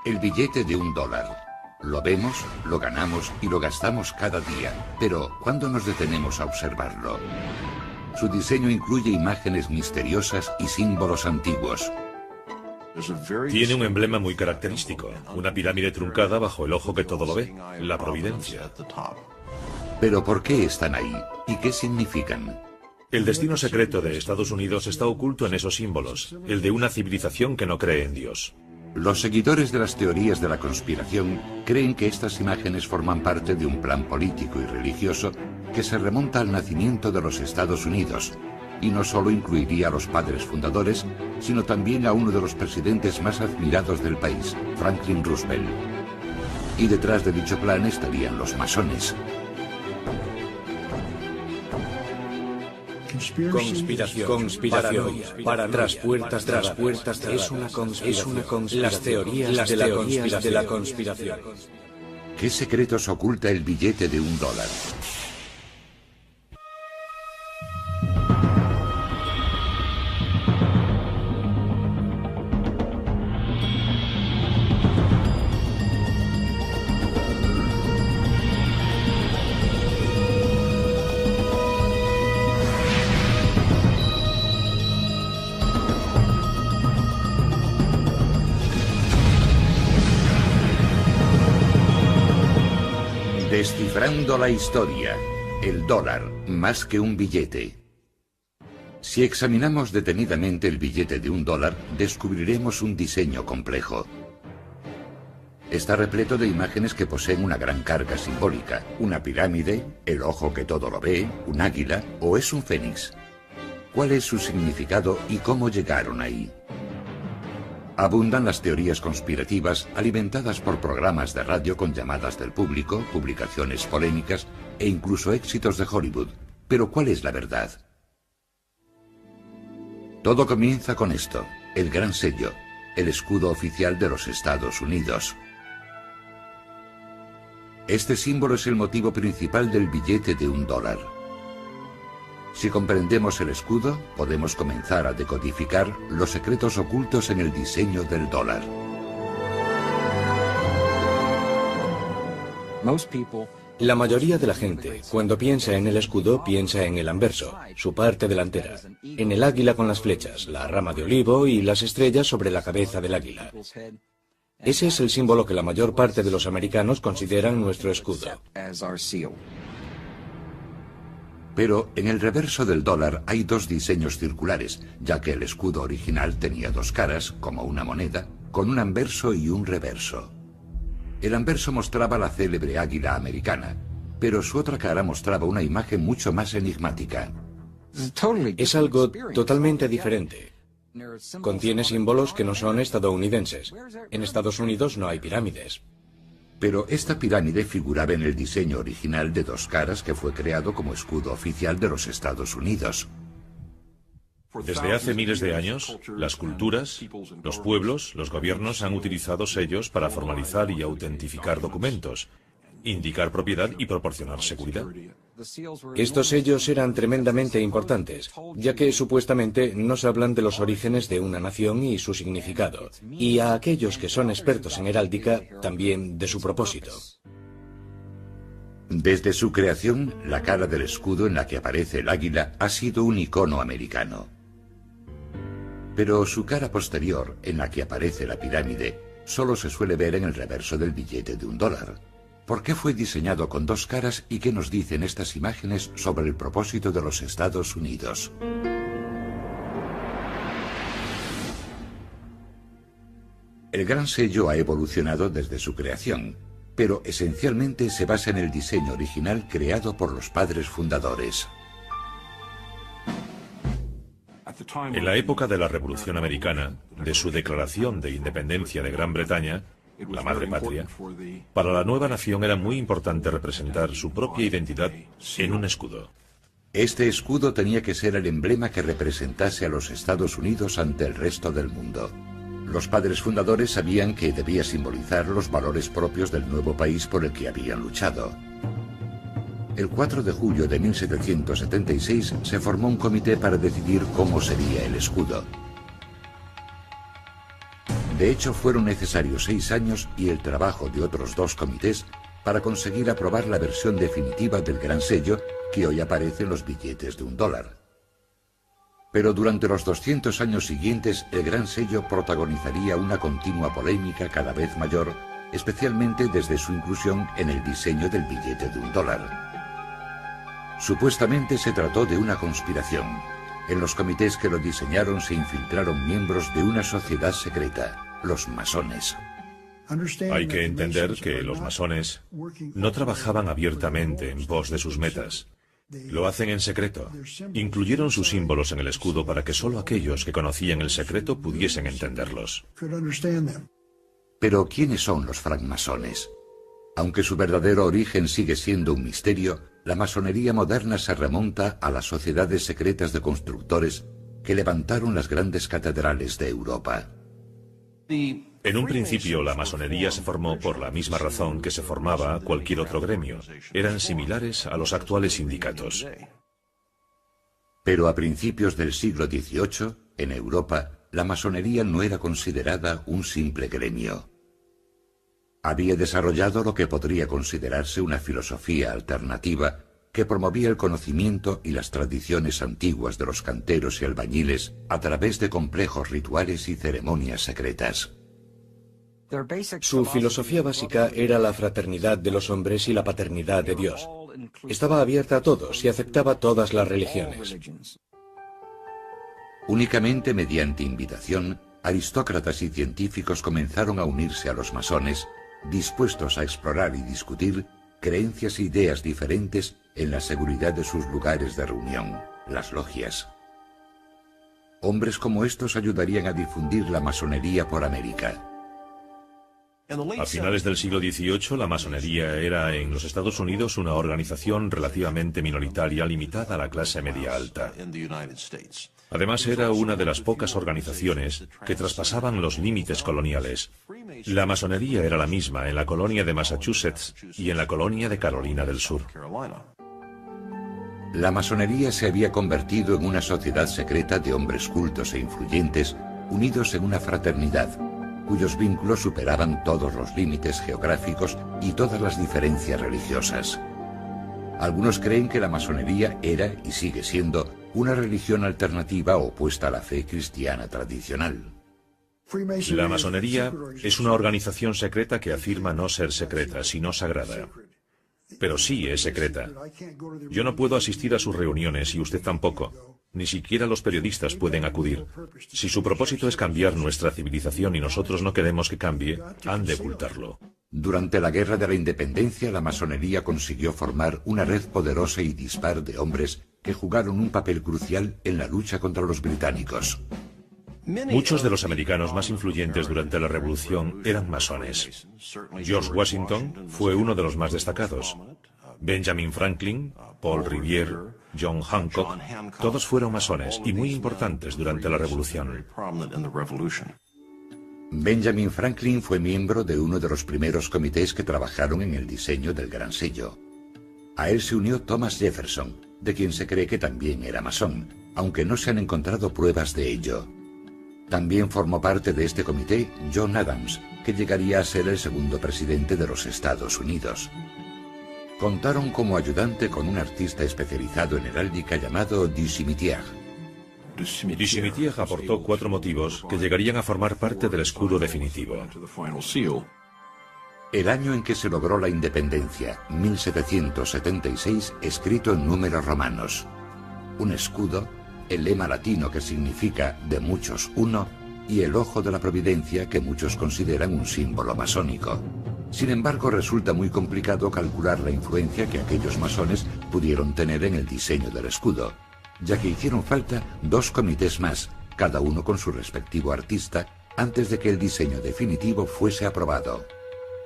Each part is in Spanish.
El billete de $1. Lo vemos, lo ganamos y lo gastamos cada día. Pero, ¿cuándo nos detenemos a observarlo? Su diseño incluye imágenes misteriosas y símbolos antiguos. Tiene un emblema muy característico, una pirámide truncada bajo el ojo que todo lo ve, la providencia. Pero ¿por qué están ahí? ¿Y qué significan? El destino secreto de Estados Unidos está oculto en esos símbolos, el de una civilización que no cree en Dios. Los seguidores de las teorías de la conspiración creen que estas imágenes forman parte de un plan político y religioso que se remonta al nacimiento de los Estados Unidos, y no solo incluiría a los padres fundadores, sino también a uno de los presidentes más admirados del país, Franklin Roosevelt. Y detrás de dicho plan estarían los masones. Conspiración, tras puertas, es una conspiración. Las teorías de la conspiración. ¿Qué secretos oculta el billete de $1? Descifrando la historia, el dólar más que un billete. Si examinamos detenidamente el billete de $1, descubriremos un diseño complejo. Está repleto de imágenes que poseen una gran carga simbólica, una pirámide, el ojo que todo lo ve, un águila o es un fénix. ¿Cuál es su significado y cómo llegaron ahí? Abundan las teorías conspirativas alimentadas por programas de radio con llamadas del público, publicaciones polémicas e incluso éxitos de Hollywood. Pero ¿cuál es la verdad? Todo comienza con esto, el gran sello, el escudo oficial de los Estados Unidos. Este símbolo es el motivo principal del billete de $1. Si comprendemos el escudo, podemos comenzar a decodificar los secretos ocultos en el diseño del dólar. La mayoría de la gente, cuando piensa en el escudo, piensa en el anverso, su parte delantera, en el águila con las flechas, la rama de olivo y las estrellas sobre la cabeza del águila. Ese es el símbolo que la mayor parte de los americanos consideran nuestro escudo. Pero en el reverso del dólar hay dos diseños circulares, ya que el escudo original tenía dos caras, como una moneda, con un anverso y un reverso. El anverso mostraba la célebre águila americana, pero su otra cara mostraba una imagen mucho más enigmática. Es algo totalmente diferente. Contiene símbolos que no son estadounidenses. En Estados Unidos no hay pirámides. Pero esta pirámide figuraba en el diseño original de dos caras que fue creado como escudo oficial de los Estados Unidos. Desde hace miles de años, las culturas, los pueblos, los gobiernos han utilizado sellos para formalizar y autentificar documentos, indicar propiedad y proporcionar seguridad. Estos sellos eran tremendamente importantes, ya que supuestamente nos hablan de los orígenes de una nación y su significado, y a aquellos que son expertos en heráldica, también de su propósito. Desde su creación, la cara del escudo en la que aparece el águila ha sido un icono americano. Pero su cara posterior, en la que aparece la pirámide, solo se suele ver en el reverso del billete de $1. ¿Por qué fue diseñado con dos caras y qué nos dicen estas imágenes sobre el propósito de los Estados Unidos? El gran sello ha evolucionado desde su creación, pero esencialmente se basa en el diseño original creado por los padres fundadores. En la época de la Revolución Americana, de su declaración de independencia de Gran Bretaña, la madre patria, para la nueva nación era muy importante representar su propia identidad en un escudo. Este escudo tenía que ser el emblema que representase a los Estados Unidos ante el resto del mundo. Los padres fundadores sabían que debía simbolizar los valores propios del nuevo país por el que habían luchado. El 4 de julio de 1776 se formó un comité para decidir cómo sería el escudo. De hecho, fueron necesarios 6 años y el trabajo de otros 2 comités para conseguir aprobar la versión definitiva del Gran Sello que hoy aparece en los billetes de $1. Pero durante los 200 años siguientes, el Gran Sello protagonizaría una continua polémica cada vez mayor, especialmente desde su inclusión en el diseño del billete de $1. Supuestamente se trató de una conspiración. En los comités que lo diseñaron se infiltraron miembros de una sociedad secreta, los masones. Hay que entender que los masones no trabajaban abiertamente en pos de sus metas. Lo hacen en secreto. Incluyeron sus símbolos en el escudo para que solo aquellos que conocían el secreto pudiesen entenderlos. Pero, ¿quiénes son los francmasones? Aunque su verdadero origen sigue siendo un misterio, la masonería moderna se remonta a las sociedades secretas de constructores que levantaron las grandes catedrales de Europa. En un principio, la masonería se formó por la misma razón que se formaba cualquier otro gremio. Eran similares a los actuales sindicatos. Pero a principios del siglo XVIII, en Europa, la masonería no era considerada un simple gremio. Había desarrollado lo que podría considerarse una filosofía alternativa que promovía el conocimiento y las tradiciones antiguas de los canteros y albañiles a través de complejos rituales y ceremonias secretas. Su filosofía básica era la fraternidad de los hombres y la paternidad de Dios. Estaba abierta a todos y aceptaba todas las religiones. Únicamente mediante invitación, aristócratas y científicos comenzaron a unirse a los masones, dispuestos a explorar y discutir creencias e ideas diferentes en la seguridad de sus lugares de reunión, las logias. Hombres como estos ayudarían a difundir la masonería por América. A finales del siglo XVIII, la masonería era en los Estados Unidos una organización relativamente minoritaria limitada a la clase media alta. Además, era una de las pocas organizaciones que traspasaban los límites coloniales. La masonería era la misma en la colonia de Massachusetts y en la colonia de Carolina del Sur. La masonería se había convertido en una sociedad secreta de hombres cultos e influyentes, unidos en una fraternidad, cuyos vínculos superaban todos los límites geográficos y todas las diferencias religiosas. Algunos creen que la masonería era y sigue siendo una religión alternativa opuesta a la fe cristiana tradicional. La masonería es una organización secreta que afirma no ser secreta, sino sagrada. Pero sí es secreta. Yo no puedo asistir a sus reuniones y usted tampoco. Ni siquiera los periodistas pueden acudir. Si su propósito es cambiar nuestra civilización y nosotros no queremos que cambie, han de ocultarlo. Durante la Guerra de la Independencia, la masonería consiguió formar una red poderosa y dispar de hombres que jugaron un papel crucial en la lucha contra los británicos. Muchos de los americanos más influyentes durante la Revolución eran masones. George Washington fue uno de los más destacados. Benjamin Franklin, Paul Revere, John Hancock, todos fueron masones y muy importantes durante la Revolución. Benjamin Franklin fue miembro de uno de los primeros comités que trabajaron en el diseño del Gran Sello. A él se unió Thomas Jefferson, de quien se cree que también era masón, aunque no se han encontrado pruebas de ello. También formó parte de este comité John Adams, que llegaría a ser el segundo presidente de los Estados Unidos. Contaron como ayudante con un artista especializado en heráldica llamado Du Cimetière. Du Cimetière aportó 4 motivos que llegarían a formar parte del escudo definitivo. El año en que se logró la independencia, 1776, escrito en números romanos. Un escudo, el lema latino que significa de muchos uno, y el ojo de la providencia que muchos consideran un símbolo masónico. Sin embargo, resulta muy complicado calcular la influencia que aquellos masones pudieron tener en el diseño del escudo, ya que hicieron falta 2 comités más, cada uno con su respectivo artista, antes de que el diseño definitivo fuese aprobado.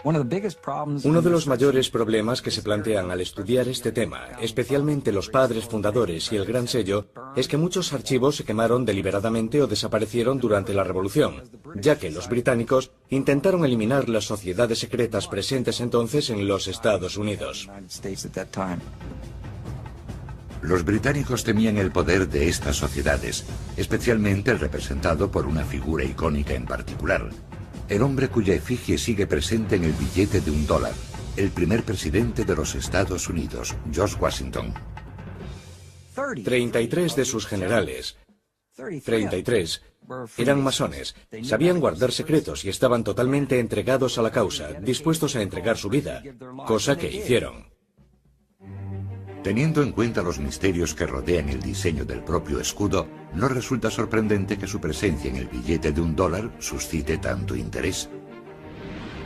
Uno de los mayores problemas que se plantean al estudiar este tema, especialmente los padres fundadores y el Gran Sello, es que muchos archivos se quemaron deliberadamente o desaparecieron durante la Revolución, ya que los británicos intentaron eliminar las sociedades secretas presentes entonces en los Estados Unidos. Los británicos temían el poder de estas sociedades, especialmente el representado por una figura icónica en particular, el hombre cuya efigie sigue presente en el billete de $1, el primer presidente de los Estados Unidos, George Washington. 33 de sus generales, 33, eran masones, sabían guardar secretos y estaban totalmente entregados a la causa, dispuestos a entregar su vida, cosa que hicieron. Teniendo en cuenta los misterios que rodean el diseño del propio escudo, no resulta sorprendente que su presencia en el billete de $1 suscite tanto interés.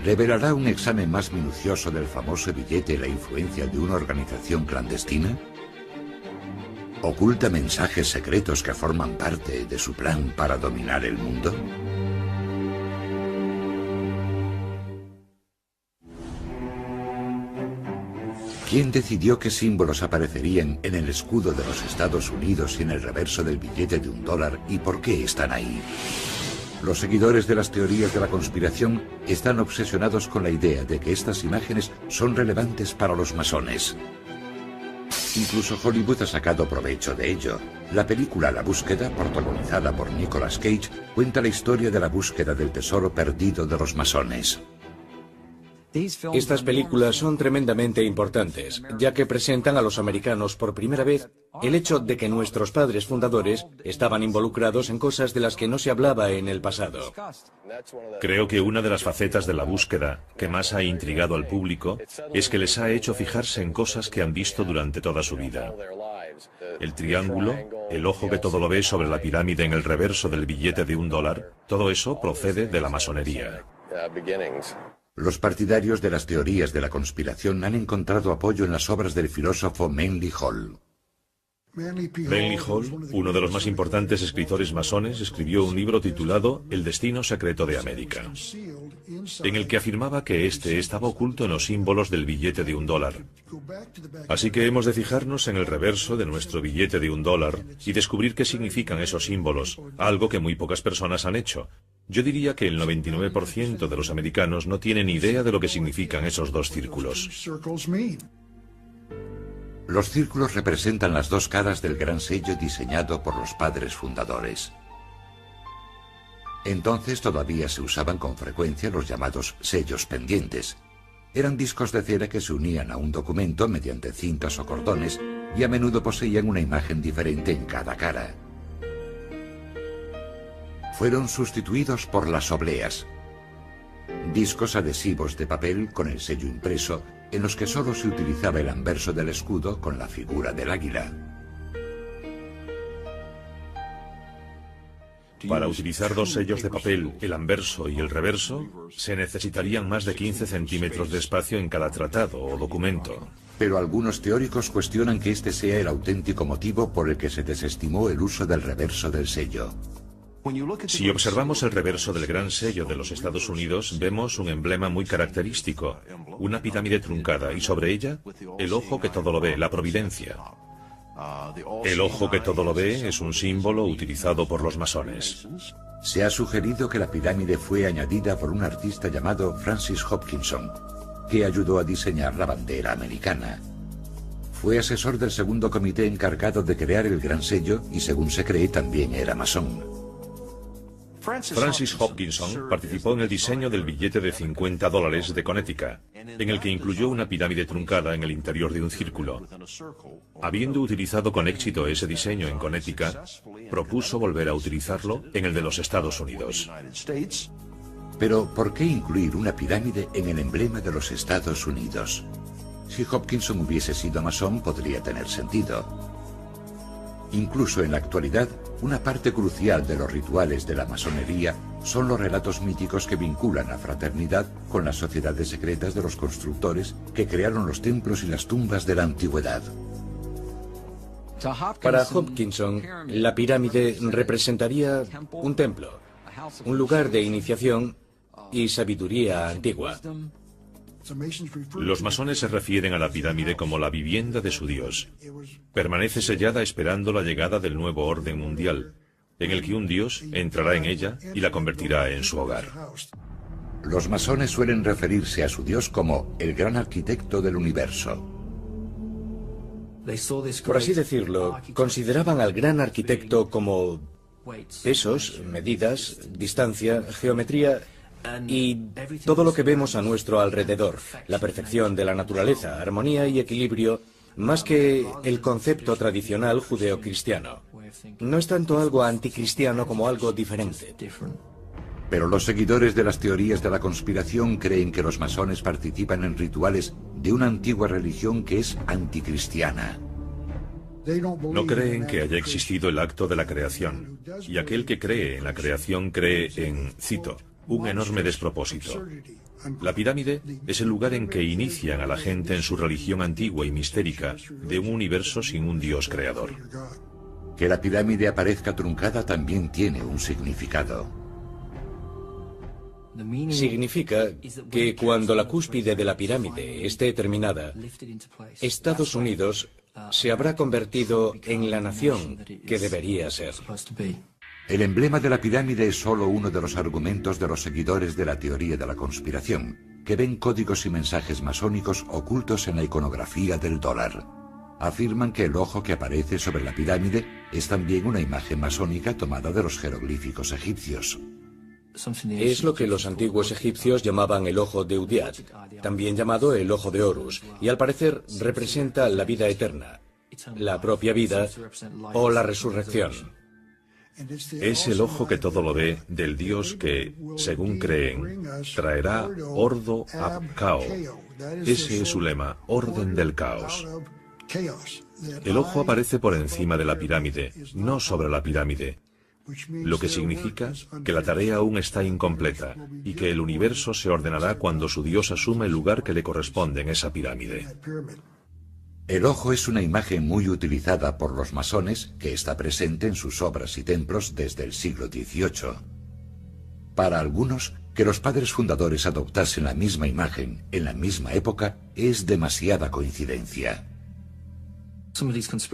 ¿Revelará un examen más minucioso del famoso billete la influencia de una organización clandestina? ¿Oculta mensajes secretos que forman parte de su plan para dominar el mundo? ¿Quién decidió qué símbolos aparecerían en el escudo de los Estados Unidos y en el reverso del billete de $1 y por qué están ahí? Los seguidores de las teorías de la conspiración están obsesionados con la idea de que estas imágenes son relevantes para los masones. Incluso Hollywood ha sacado provecho de ello. La película La Búsqueda, protagonizada por Nicolas Cage, cuenta la historia de la búsqueda del tesoro perdido de los masones. Estas películas son tremendamente importantes, ya que presentan a los americanos por primera vez el hecho de que nuestros padres fundadores estaban involucrados en cosas de las que no se hablaba en el pasado. Creo que una de las facetas de la búsqueda que más ha intrigado al público es que les ha hecho fijarse en cosas que han visto durante toda su vida. El triángulo, el ojo que todo lo ve sobre la pirámide en el reverso del billete de $1, todo eso procede de la masonería. Los partidarios de las teorías de la conspiración han encontrado apoyo en las obras del filósofo Manly Hall. Manly Hall, uno de los más importantes escritores masones, escribió un libro titulado El destino secreto de América, en el que afirmaba que este estaba oculto en los símbolos del billete de $1. Así que hemos de fijarnos en el reverso de nuestro billete de $1 y descubrir qué significan esos símbolos, algo que muy pocas personas han hecho. Yo diría que el 99% de los americanos no tienen idea de lo que significan esos dos círculos. Los círculos representan las dos caras del gran sello diseñado por los padres fundadores. Entonces todavía se usaban con frecuencia los llamados sellos pendientes. Eran discos de cera que se unían a un documento mediante cintas o cordones y a menudo poseían una imagen diferente en cada cara. Fueron sustituidos por las obleas, discos adhesivos de papel con el sello impreso en los que solo se utilizaba el anverso del escudo con la figura del águila. Para utilizar dos sellos de papel, el anverso y el reverso, se necesitarían más de 15 centímetros de espacio en cada tratado o documento. Pero algunos teóricos cuestionan que este sea el auténtico motivo por el que se desestimó el uso del reverso del sello. Si observamos el reverso del gran sello de los Estados Unidos, vemos un emblema muy característico, una pirámide truncada y sobre ella el ojo que todo lo ve, la providencia. El ojo que todo lo ve es un símbolo utilizado por los masones. Se ha sugerido que la pirámide fue añadida por un artista llamado Francis Hopkinson, que ayudó a diseñar la bandera americana. Fue asesor del segundo comité encargado de crear el gran sello y, según se cree, también era masón. Francis Hopkinson participó en el diseño del billete de $50 de Connecticut, en el que incluyó una pirámide truncada en el interior de un círculo. Habiendo utilizado con éxito ese diseño en Connecticut, propuso volver a utilizarlo en el de los Estados Unidos. Pero, ¿por qué incluir una pirámide en el emblema de los Estados Unidos? Si Hopkinson hubiese sido masón, podría tener sentido. Incluso en la actualidad, una parte crucial de los rituales de la masonería son los relatos míticos que vinculan la fraternidad con las sociedades secretas de los constructores que crearon los templos y las tumbas de la antigüedad. Para Hopkinson, la pirámide representaría un templo, un lugar de iniciación y sabiduría antigua. Los masones se refieren a la pirámide como la vivienda de su Dios. Permanece sellada esperando la llegada del nuevo orden mundial, en el que un Dios entrará en ella y la convertirá en su hogar. Los masones suelen referirse a su Dios como el gran arquitecto del universo. Por así decirlo, consideraban al gran arquitecto como pesos, medidas, distancia, geometría, Y todo lo que vemos a nuestro alrededor, la perfección de la naturaleza, armonía y equilibrio, más que el concepto tradicional judeocristiano. No es tanto algo anticristiano como algo diferente. Pero los seguidores de las teorías de la conspiración creen que los masones participan en rituales de una antigua religión que es anticristiana. No creen que haya existido el acto de la creación, y aquel que cree en la creación cree en, cito, un enorme despropósito. La pirámide es el lugar en que inician a la gente en su religión antigua y mistérica de un universo sin un Dios creador. Que la pirámide aparezca truncada también tiene un significado. Significa que cuando la cúspide de la pirámide esté terminada, Estados Unidos se habrá convertido en la nación que debería ser. El emblema de la pirámide es solo uno de los argumentos de los seguidores de la teoría de la conspiración, que ven códigos y mensajes masónicos ocultos en la iconografía del dólar. Afirman que el ojo que aparece sobre la pirámide es también una imagen masónica tomada de los jeroglíficos egipcios. Es lo que los antiguos egipcios llamaban el ojo de Udiat, también llamado el ojo de Horus, y al parecer representa la vida eterna, la propia vida o la resurrección. Es el ojo que todo lo ve del Dios que, según creen, traerá ordo ab cao. Ese es su lema, orden del caos. El ojo aparece por encima de la pirámide, no sobre la pirámide, lo que significa que la tarea aún está incompleta y que el universo se ordenará cuando su Dios asuma el lugar que le corresponde en esa pirámide. El ojo es una imagen muy utilizada por los masones que está presente en sus obras y templos desde el siglo XVIII. Para algunos, que los padres fundadores adoptasen la misma imagen en la misma época es demasiada coincidencia.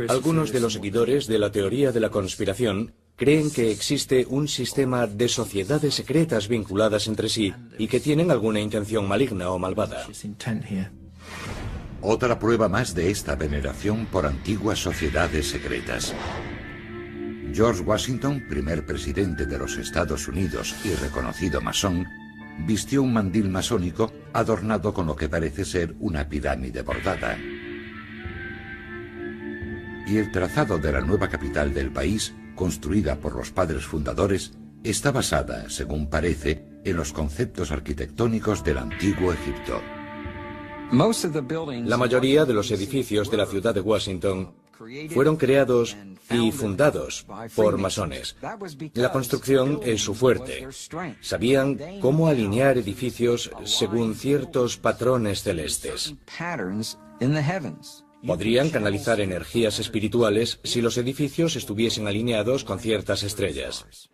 Algunos de los seguidores de la teoría de la conspiración creen que existe un sistema de sociedades secretas vinculadas entre sí y que tienen alguna intención maligna o malvada. Otra prueba más de esta veneración por antiguas sociedades secretas. George Washington, primer presidente de los Estados Unidos y reconocido masón, vistió un mandil masónico adornado con lo que parece ser una pirámide bordada. Y el trazado de la nueva capital del país, construida por los padres fundadores, está basada, según parece, en los conceptos arquitectónicos del antiguo Egipto. La mayoría de los edificios de la ciudad de Washington fueron creados y fundados por masones. La construcción es su fuerte. Sabían cómo alinear edificios según ciertos patrones celestes. Podrían canalizar energías espirituales si los edificios estuviesen alineados con ciertas estrellas.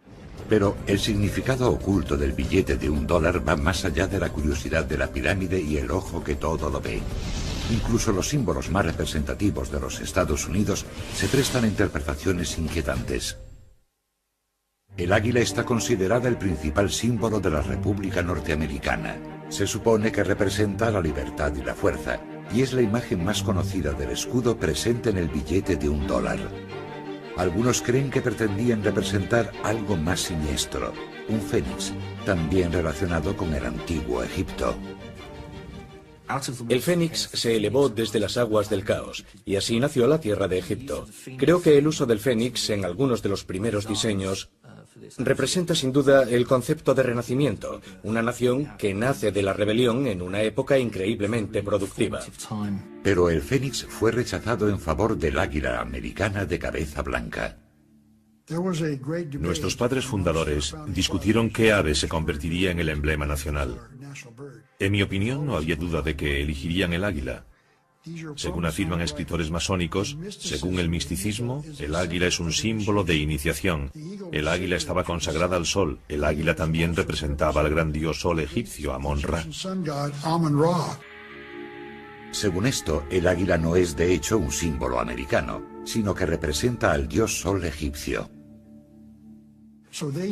Pero el significado oculto del billete de $1 va más allá de la curiosidad de la pirámide y el ojo que todo lo ve. Incluso los símbolos más representativos de los Estados Unidos se prestan a interpretaciones inquietantes. El águila está considerada el principal símbolo de la República Norteamericana. Se supone que representa la libertad y la fuerza, y es la imagen más conocida del escudo presente en el billete de $1. Algunos creen que pretendían representar algo más siniestro, un fénix, también relacionado con el antiguo Egipto. El fénix se elevó desde las aguas del caos, y así nació la tierra de Egipto. Creo que el uso del fénix en algunos de los primeros diseños representa sin duda el concepto de renacimiento, una nación que nace de la rebelión en una época increíblemente productiva. Pero el fénix fue rechazado en favor del águila americana de cabeza blanca. Nuestros padres fundadores discutieron qué ave se convertiría en el emblema nacional. En mi opinión, no había duda de que elegirían el águila. Según afirman escritores masónicos, según el misticismo, el águila es un símbolo de iniciación. El águila estaba consagrada al sol. El águila también representaba al gran dios sol egipcio, Amon-Ra. Según esto, el águila no es de hecho un símbolo americano, sino que representa al dios sol egipcio.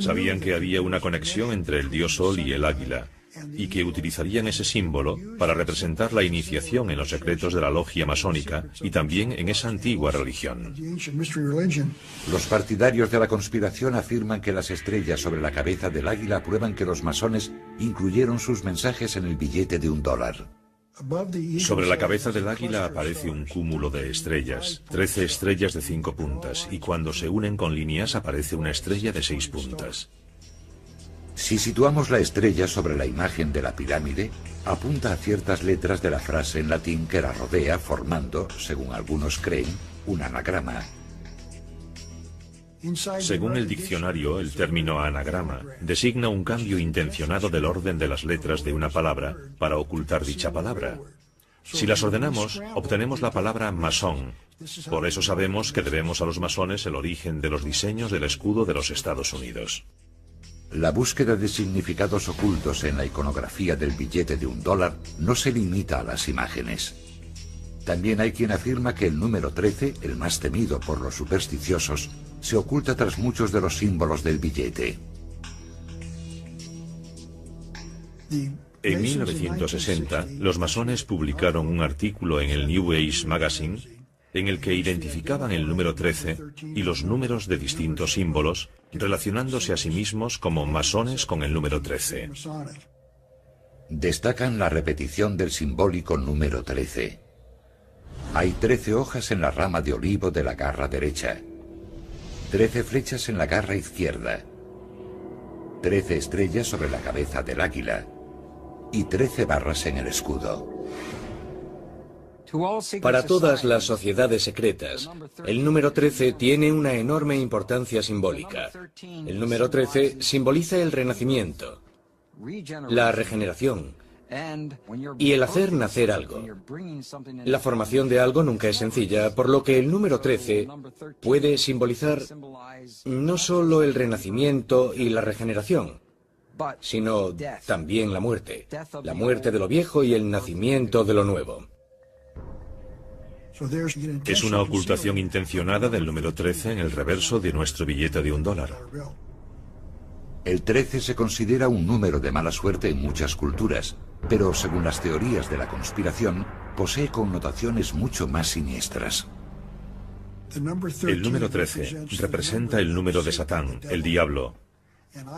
Sabían que había una conexión entre el dios sol y el águila. y que utilizarían ese símbolo para representar la iniciación en los secretos de la logia masónica y también en esa antigua religión. Los partidarios de la conspiración afirman que las estrellas sobre la cabeza del águila prueban que los masones incluyeron sus mensajes en el billete de $1. Sobre la cabeza del águila aparece un cúmulo de estrellas, 13 estrellas de 5 puntas, y cuando se unen con líneas aparece una estrella de 6 puntas. Si situamos la estrella sobre la imagen de la pirámide, apunta a ciertas letras de la frase en latín que la rodea, formando, según algunos creen, un anagrama. Según el diccionario, el término anagrama designa un cambio intencionado del orden de las letras de una palabra para ocultar dicha palabra. Si las ordenamos, obtenemos la palabra masón. Por eso sabemos que debemos a los masones el origen de los diseños del escudo de los Estados Unidos. La búsqueda de significados ocultos en la iconografía del billete de $1 no se limita a las imágenes. También hay quien afirma que el número 13, el más temido por los supersticiosos, se oculta tras muchos de los símbolos del billete. En 1960, los masones publicaron un artículo en el New Age Magazine en el que identificaban el número 13 y los números de distintos símbolos, relacionándose a sí mismos como masones con el número 13. Destacan la repetición del simbólico número 13. Hay 13 hojas en la rama de olivo de la garra derecha, 13 flechas en la garra izquierda, 13 estrellas sobre la cabeza del águila y 13 barras en el escudo. Para todas las sociedades secretas, el número 13 tiene una enorme importancia simbólica. El número 13 simboliza el renacimiento, la regeneración y el hacer nacer algo. La formación de algo nunca es sencilla, por lo que el número 13 puede simbolizar no solo el renacimiento y la regeneración, sino también la muerte de lo viejo y el nacimiento de lo nuevo. Es una ocultación intencionada del número 13 en el reverso de nuestro billete de $1. El 13 se considera un número de mala suerte en muchas culturas, pero según las teorías de la conspiración, posee connotaciones mucho más siniestras. El número 13 representa el número de Satán, el diablo,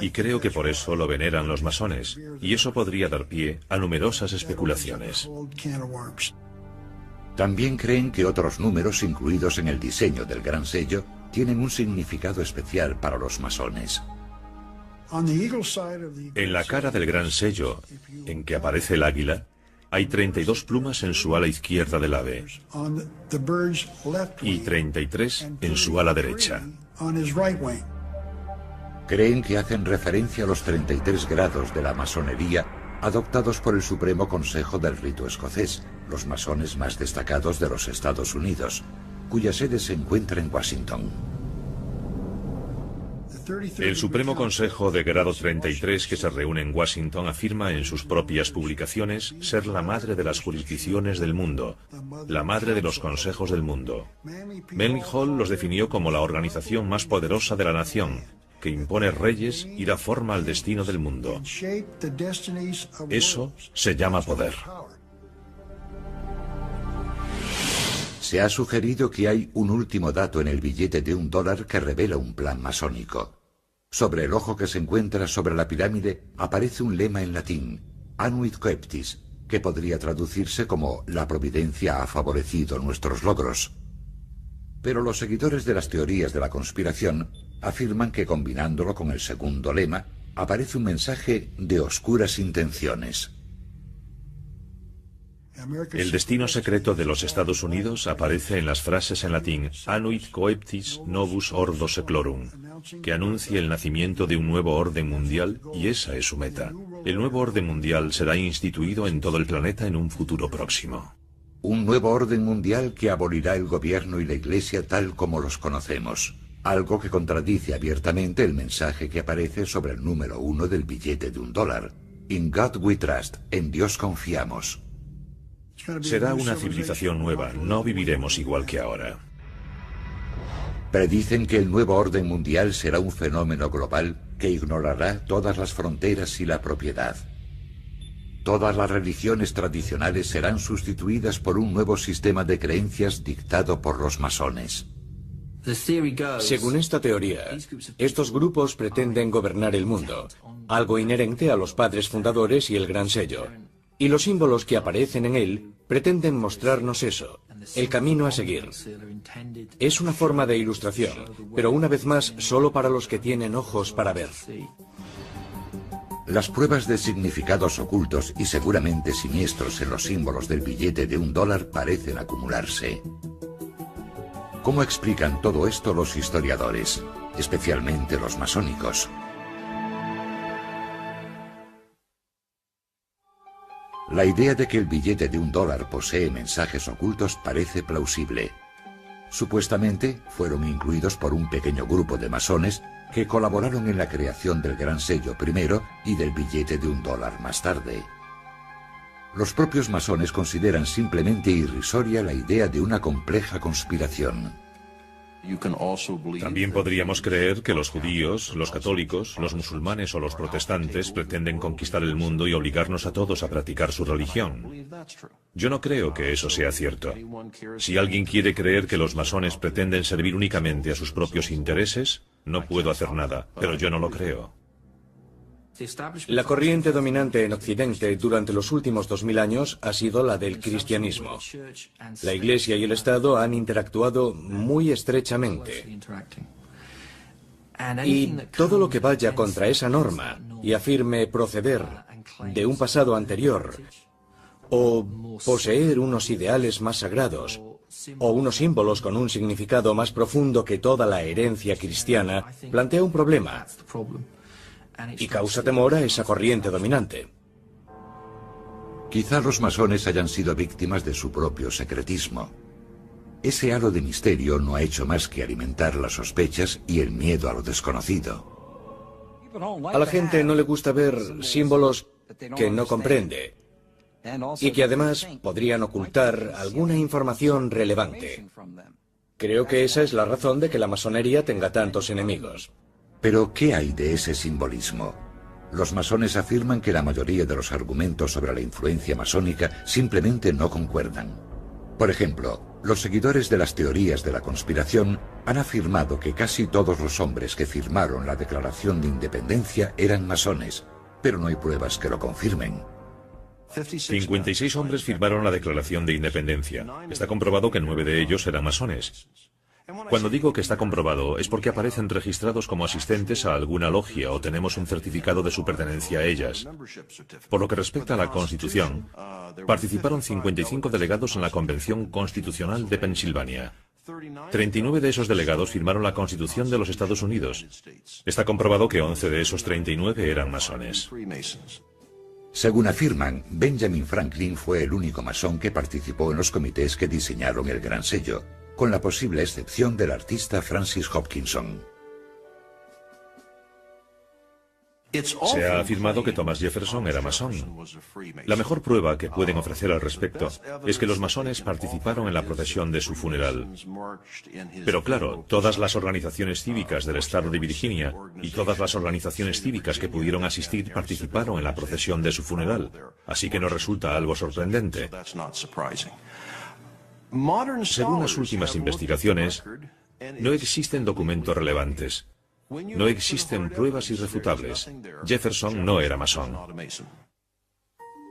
y creo que por eso lo veneran los masones, y eso podría dar pie a numerosas especulaciones. También creen que otros números incluidos en el diseño del gran sello tienen un significado especial para los masones. En la cara del gran sello, en que aparece el águila, hay 32 plumas en su ala izquierda del ave y 33 en su ala derecha. Creen que hacen referencia a los 33 grados de la masonería adoptados por el Supremo Consejo del Rito Escocés, los masones más destacados de los Estados Unidos, cuya sede se encuentra en Washington. El Supremo Consejo de Grado 33 que se reúne en Washington afirma en sus propias publicaciones ser la madre de las jurisdicciones del mundo, la madre de los consejos del mundo. Manly Hall los definió como la organización más poderosa de la nación, que impone reyes y da forma al destino del mundo. Eso se llama poder. Se ha sugerido que hay un último dato en el billete de $1 que revela un plan masónico. Sobre el ojo que se encuentra sobre la pirámide aparece un lema en latín, Anuit Coeptis, que podría traducirse como «La providencia ha favorecido nuestros logros». Pero los seguidores de las teorías de la conspiración afirman que combinándolo con el segundo lema aparece un mensaje de oscuras intenciones. El destino secreto de los Estados Unidos aparece en las frases en latín Anuit Coeptis Novus Ordo Seclorum, que anuncia el nacimiento de un nuevo orden mundial, y esa es su meta. El nuevo orden mundial será instituido en todo el planeta en un futuro próximo. Un nuevo orden mundial que abolirá el gobierno y la Iglesia tal como los conocemos, algo que contradice abiertamente el mensaje que aparece sobre el número 1 del billete de $1. In God we trust, en Dios confiamos. Será una civilización nueva, no viviremos igual que ahora. Predicen que el nuevo orden mundial será un fenómeno global que ignorará todas las fronteras y la propiedad. todas las religiones tradicionales serán sustituidas por un nuevo sistema de creencias dictado por los masones. Según esta teoría, estos grupos pretenden gobernar el mundo, algo inherente a los padres fundadores y el gran sello. Y los símbolos que aparecen en él pretenden mostrarnos eso, el camino a seguir. Es una forma de ilustración, pero una vez más solo para los que tienen ojos para ver. Las pruebas de significados ocultos y seguramente siniestros en los símbolos del billete de $1 parecen acumularse. ¿Cómo explican todo esto los historiadores, especialmente los masónicos? La idea de que el billete de $1 posee mensajes ocultos parece plausible. Supuestamente fueron incluidos por un pequeño grupo de masones que colaboraron en la creación del gran sello primero y del billete de $1 más tarde. Los propios masones consideran simplemente irrisoria la idea de una compleja conspiración. También podríamos creer que los judíos, los católicos, los musulmanes o los protestantes pretenden conquistar el mundo y obligarnos a todos a practicar su religión. Yo no creo que eso sea cierto. Si alguien quiere creer que los masones pretenden servir únicamente a sus propios intereses, no puedo hacer nada, pero yo no lo creo. La corriente dominante en Occidente durante los últimos 2000 años ha sido la del cristianismo. La Iglesia y el Estado han interactuado muy estrechamente. Y todo lo que vaya contra esa norma y afirme proceder de un pasado anterior, o poseer unos ideales más sagrados, o unos símbolos con un significado más profundo que toda la herencia cristiana, plantea un problema y causa temor a esa corriente dominante. Quizá los masones hayan sido víctimas de su propio secretismo. Ese halo de misterio no ha hecho más que alimentar las sospechas y el miedo a lo desconocido. A la gente no le gusta ver símbolos que no comprende y que además podrían ocultar alguna información relevante. Creo que esa es la razón de que la masonería tenga tantos enemigos. Pero, ¿qué hay de ese simbolismo? Los masones afirman que la mayoría de los argumentos sobre la influencia masónica simplemente no concuerdan. Por ejemplo, los seguidores de las teorías de la conspiración han afirmado que casi todos los hombres que firmaron la Declaración de Independencia eran masones, pero no hay pruebas que lo confirmen. 56 hombres firmaron la Declaración de Independencia. Está comprobado que 9 de ellos eran masones. Cuando digo que está comprobado es porque aparecen registrados como asistentes a alguna logia o tenemos un certificado de su pertenencia a ellas. Por lo que respecta a la Constitución, participaron 55 delegados en la Convención Constitucional de Pensilvania. 39 de esos delegados firmaron la Constitución de los Estados Unidos. Está comprobado que 11 de esos 39 eran masones. Según afirman, Benjamin Franklin fue el único masón que participó en los comités que diseñaron el Gran Sello, con la posible excepción del artista Francis Hopkinson. Se ha afirmado que Thomas Jefferson era masón. La mejor prueba que pueden ofrecer al respecto es que los masones participaron en la procesión de su funeral. Pero claro, todas las organizaciones cívicas del estado de Virginia y todas las organizaciones cívicas que pudieron asistir participaron en la procesión de su funeral, así que no resulta algo sorprendente. Según las últimas investigaciones, no existen documentos relevantes. No existen pruebas irrefutables. Jefferson no era masón.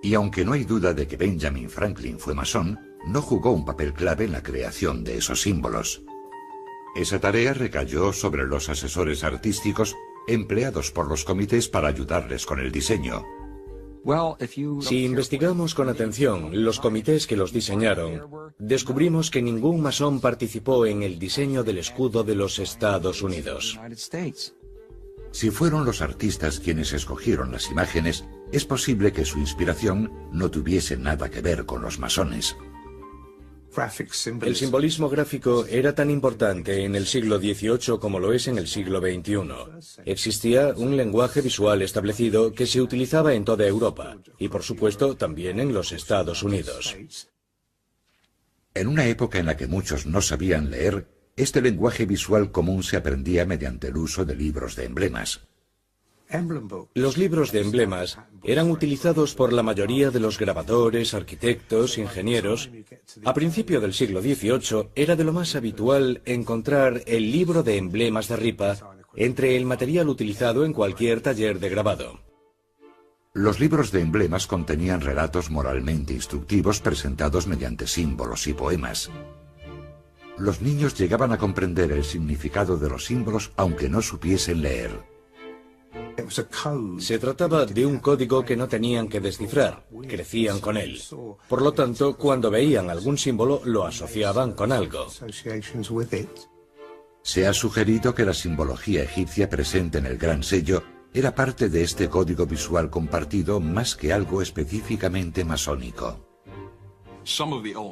Y aunque no hay duda de que Benjamin Franklin fue masón, no jugó un papel clave en la creación de esos símbolos. Esa tarea recayó sobre los asesores artísticos empleados por los comités para ayudarles con el diseño. Si investigamos con atención los comités que los diseñaron, descubrimos que ningún masón participó en el diseño del escudo de los Estados Unidos. Si fueron los artistas quienes escogieron las imágenes, es posible que su inspiración no tuviese nada que ver con los masones. El simbolismo gráfico era tan importante en el siglo XVIII como lo es en el siglo XXI. Existía un lenguaje visual establecido que se utilizaba en toda Europa y, por supuesto, también en los Estados Unidos. En una época en la que muchos no sabían leer, este lenguaje visual común se aprendía mediante el uso de libros de emblemas. Los libros de emblemas eran utilizados por la mayoría de los grabadores, arquitectos, ingenieros. A principio del siglo XVIII era de lo más habitual encontrar el libro de emblemas de ripa entre el material utilizado en cualquier taller de grabado. Los libros de emblemas contenían relatos moralmente instructivos presentados mediante símbolos y poemas. Los niños llegaban a comprender el significado de los símbolos aunque no supiesen leer. Se trataba de un código que no tenían que descifrar, crecían con él. Por lo tanto, cuando veían algún símbolo, lo asociaban con algo. Se ha sugerido que la simbología egipcia presente en el Gran Sello era parte de este código visual compartido más que algo específicamente masónico.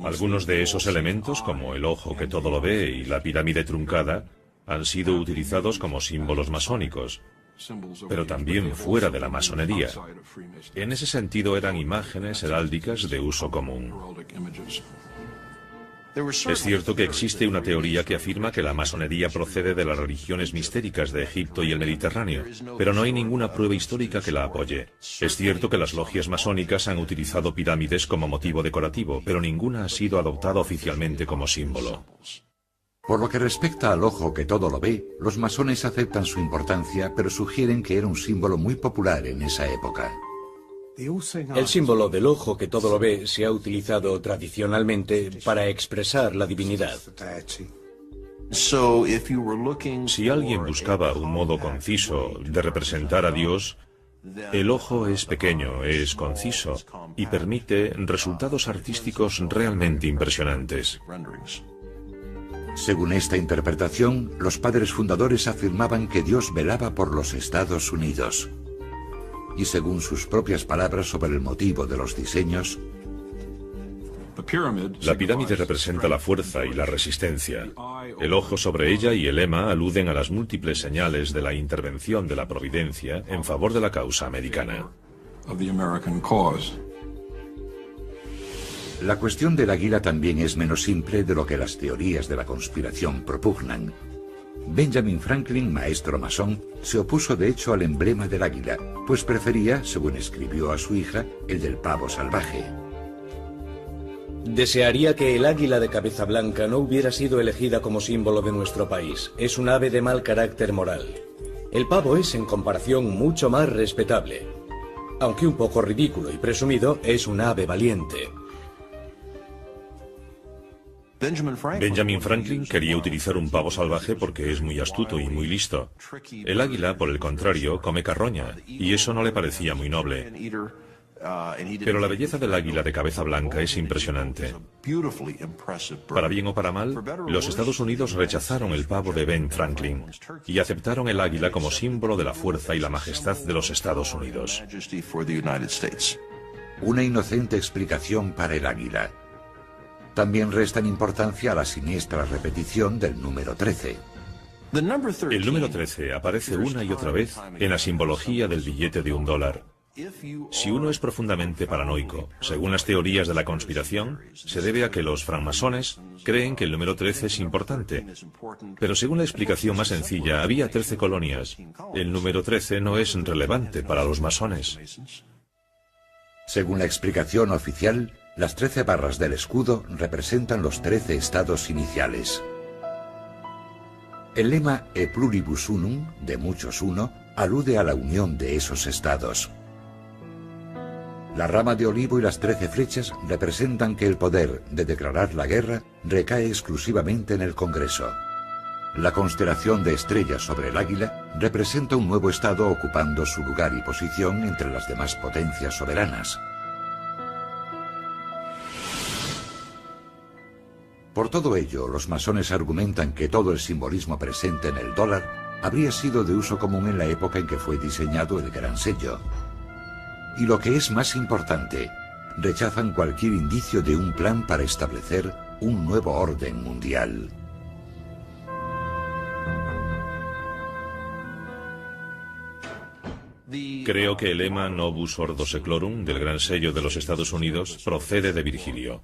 Algunos de esos elementos, como el ojo que todo lo ve y la pirámide truncada, han sido utilizados como símbolos masónicos, pero también fuera de la masonería. En ese sentido eran imágenes heráldicas de uso común. Es cierto que existe una teoría que afirma que la masonería procede de las religiones mistéricas de Egipto y el Mediterráneo, pero no hay ninguna prueba histórica que la apoye. Es cierto que las logias masónicas han utilizado pirámides como motivo decorativo, pero ninguna ha sido adoptada oficialmente como símbolo. Por lo que respecta al ojo que todo lo ve, los masones aceptan su importancia, pero sugieren que era un símbolo muy popular en esa época. El símbolo del ojo que todo lo ve se ha utilizado tradicionalmente para expresar la divinidad. Si alguien buscaba un modo conciso de representar a Dios, el ojo es pequeño, es conciso y permite resultados artísticos realmente impresionantes. Según esta interpretación, los padres fundadores afirmaban que Dios velaba por los Estados Unidos. Y según sus propias palabras sobre el motivo de los diseños, la pirámide representa la fuerza y la resistencia. El ojo sobre ella y el lema aluden a las múltiples señales de la intervención de la providencia en favor de la causa americana. La cuestión del águila también es menos simple de lo que las teorías de la conspiración propugnan. Benjamin Franklin, maestro masón, se opuso de hecho al emblema del águila, pues prefería, según escribió a su hija, el del pavo salvaje. Desearía que el águila de cabeza blanca no hubiera sido elegida como símbolo de nuestro país. Es un ave de mal carácter moral. El pavo es, en comparación, mucho más respetable. Aunque un poco ridículo y presumido, es un ave valiente. Benjamin Franklin quería utilizar un pavo salvaje porque es muy astuto y muy listo. El águila, por el contrario, come carroña, y eso no le parecía muy noble. Pero la belleza del águila de cabeza blanca es impresionante. Para bien o para mal, los Estados Unidos rechazaron el pavo de Ben Franklin y aceptaron el águila como símbolo de la fuerza y la majestad de los Estados Unidos. Una inocente explicación para el águila. También restan importancia a la siniestra repetición del número 13. El número 13 aparece una y otra vez en la simbología del billete de $1. Si uno es profundamente paranoico, según las teorías de la conspiración, se debe a que los francmasones creen que el número 13 es importante. Pero según la explicación más sencilla, había 13 colonias. El número 13 no es relevante para los masones. Según la explicación oficial, las 13 barras del escudo representan los 13 estados iniciales. El lema E pluribus unum, de muchos uno, alude a la unión de esos estados. La rama de olivo y las 13 flechas representan que el poder de declarar la guerra recae exclusivamente en el Congreso. La constelación de estrellas sobre el águila representa un nuevo estado ocupando su lugar y posición entre las demás potencias soberanas. Por todo ello, los masones argumentan que todo el simbolismo presente en el dólar habría sido de uso común en la época en que fue diseñado el Gran Sello. Y lo que es más importante, rechazan cualquier indicio de un plan para establecer un nuevo orden mundial. Creo que el lema Novus Ordo Seclorum del Gran Sello de los Estados Unidos procede de Virgilio.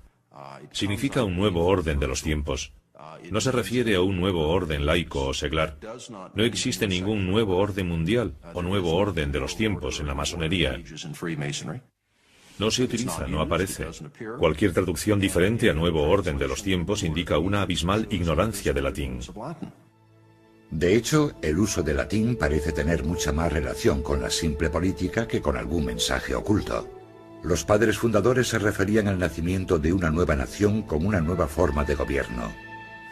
Significa un nuevo orden de los tiempos. No se refiere a un nuevo orden laico o seglar. No existe ningún nuevo orden mundial o nuevo orden de los tiempos en la masonería. No se utiliza, no aparece. Cualquier traducción diferente a nuevo orden de los tiempos indica una abismal ignorancia de latín. De hecho, el uso del latín parece tener mucha más relación con la simple política que con algún mensaje oculto. Los padres fundadores se referían al nacimiento de una nueva nación con una nueva forma de gobierno.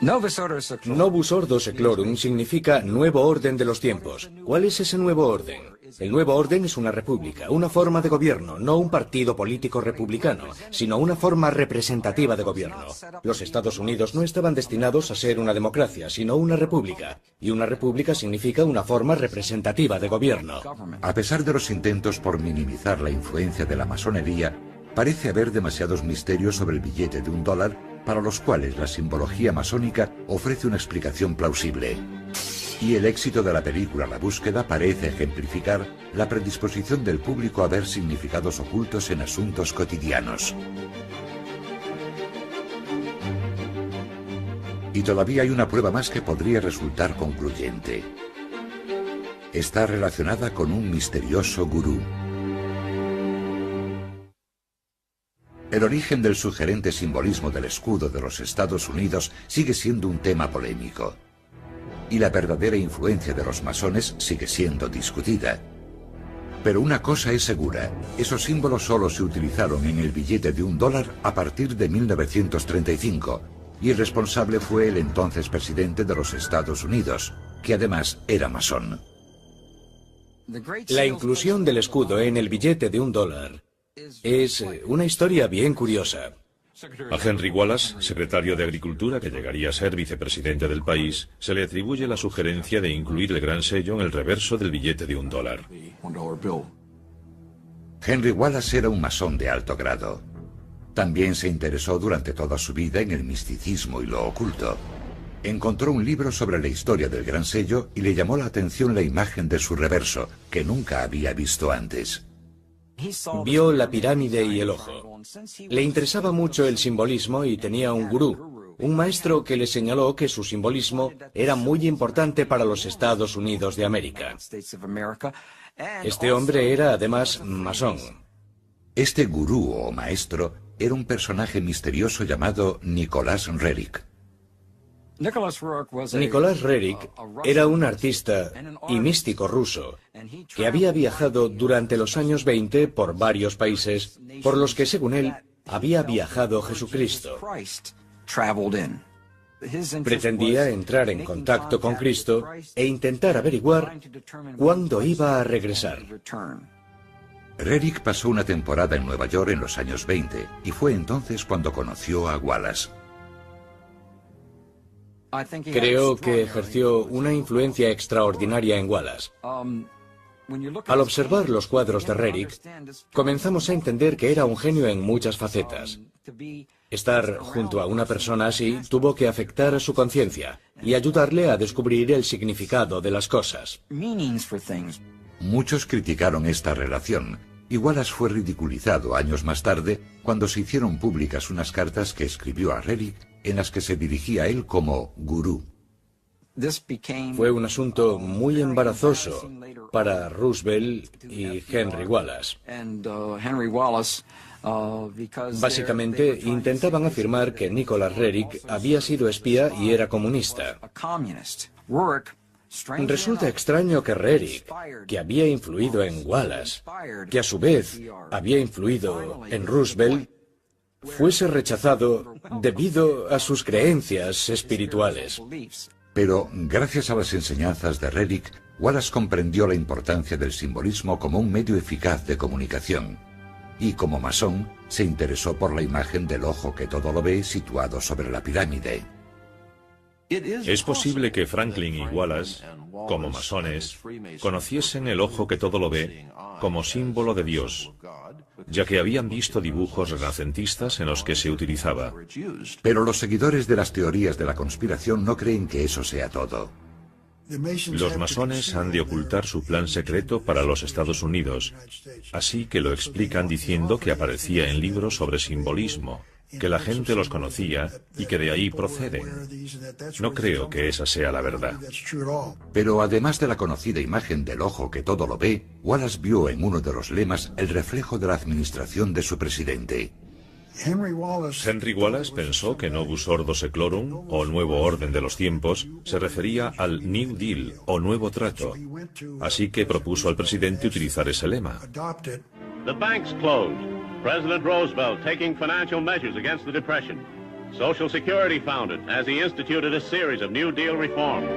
Novus Ordo Seclorum significa nuevo orden de los tiempos. ¿Cuál es ese nuevo orden? El nuevo orden es una república, una forma de gobierno, no un partido político republicano, sino una forma representativa de gobierno. Los Estados Unidos no estaban destinados a ser una democracia, sino una república. Y una república significa una forma representativa de gobierno. A pesar de los intentos por minimizar la influencia de la masonería, parece haber demasiados misterios sobre el billete de $1 para los cuales la simbología masónica ofrece una explicación plausible. Y el éxito de la película La Búsqueda parece ejemplificar la predisposición del público a ver significados ocultos en asuntos cotidianos. Y todavía hay una prueba más que podría resultar concluyente. Está relacionada con un misterioso gurú. El origen del sugerente simbolismo del escudo de los Estados Unidos sigue siendo un tema polémico. Y la verdadera influencia de los masones sigue siendo discutida. Pero una cosa es segura, esos símbolos solo se utilizaron en el billete de $1 a partir de 1935, y el responsable fue el entonces presidente de los Estados Unidos, que además era masón. La inclusión del escudo en el billete de $1 es una historia bien curiosa. A Henry Wallace, secretario de Agricultura que llegaría a ser vicepresidente del país, se le atribuye la sugerencia de incluir el gran sello en el reverso del billete de $1. Henry Wallace era un masón de alto grado. También se interesó durante toda su vida en el misticismo y lo oculto. Encontró un libro sobre la historia del gran sello y le llamó la atención la imagen de su reverso, que nunca había visto antes. Vio la pirámide y el ojo. Le interesaba mucho el simbolismo y tenía un gurú, un maestro que le señaló que su simbolismo era muy importante para los Estados Unidos de América. Este hombre era además masón. Este gurú o maestro era un personaje misterioso llamado Nicholas Roerich. Nicholas Roerich era un artista y místico ruso que había viajado durante los años 20 por varios países por los que, según él, había viajado Jesucristo. Pretendía entrar en contacto con Cristo e intentar averiguar cuándo iba a regresar. Roerich pasó una temporada en Nueva York en los años 20 y fue entonces cuando conoció a Wallace. Creo que ejerció una influencia extraordinaria en Wallace. Al observar los cuadros de Roerich, comenzamos a entender que era un genio en muchas facetas. Estar junto a una persona así tuvo que afectar a su conciencia y ayudarle a descubrir el significado de las cosas. Muchos criticaron esta relación, y Wallace fue ridiculizado años más tarde cuando se hicieron públicas unas cartas que escribió a Roerich en las que se dirigía a él como gurú. Fue un asunto muy embarazoso para Roosevelt y Henry Wallace. Básicamente, intentaban afirmar que Nicholas Roerich había sido espía y era comunista. Resulta extraño que Roerich, que había influido en Wallace, que a su vez había influido en Roosevelt, fuese rechazado debido a sus creencias espirituales. Pero, gracias a las enseñanzas de Roerich, Wallace comprendió la importancia del simbolismo como un medio eficaz de comunicación. Y como masón, se interesó por la imagen del ojo que todo lo ve situado sobre la pirámide. Es posible que Franklin y Wallace, como masones, conociesen el ojo que todo lo ve como símbolo de Dios, ya que habían visto dibujos renacentistas en los que se utilizaba. Pero los seguidores de las teorías de la conspiración no creen que eso sea todo. Los masones han de ocultar su plan secreto para los Estados Unidos, así que lo explican diciendo que aparecía en libros sobre simbolismo, que la gente los conocía y que de ahí proceden. No creo que esa sea la verdad. Pero además de la conocida imagen del ojo que todo lo ve, Wallace vio en uno de los lemas el reflejo de la administración de su presidente. Henry Wallace pensó que Novus Ordo Seclorum, o Nuevo Orden de los Tiempos, se refería al New Deal, o Nuevo Trato. Así que propuso al presidente utilizar ese lema. The banks closed. President Roosevelt taking financial measures against the Depression. Social Security founded as he instituted a series of New Deal reforms.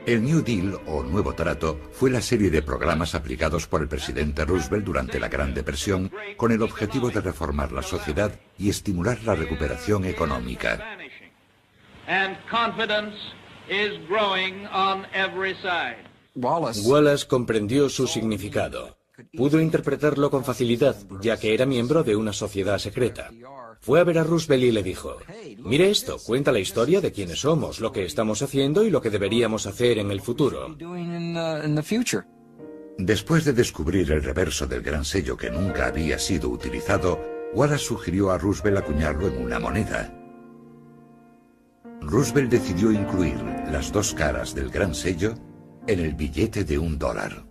El New Deal, o Nuevo Trato, fue la serie de programas aplicados por el presidente Roosevelt durante la Gran Depresión con el objetivo de reformar la sociedad y estimular la recuperación económica. Wallace comprendió su significado. Pudo interpretarlo con facilidad, ya que era miembro de una sociedad secreta. Fue a ver a Roosevelt y le dijo: mire esto, cuenta la historia de quiénes somos, lo que estamos haciendo y lo que deberíamos hacer en el futuro. Después de descubrir el reverso del gran sello que nunca había sido utilizado, Wallace sugirió a Roosevelt acuñarlo en una moneda. Roosevelt decidió incluir las dos caras del gran sello en el billete de $1.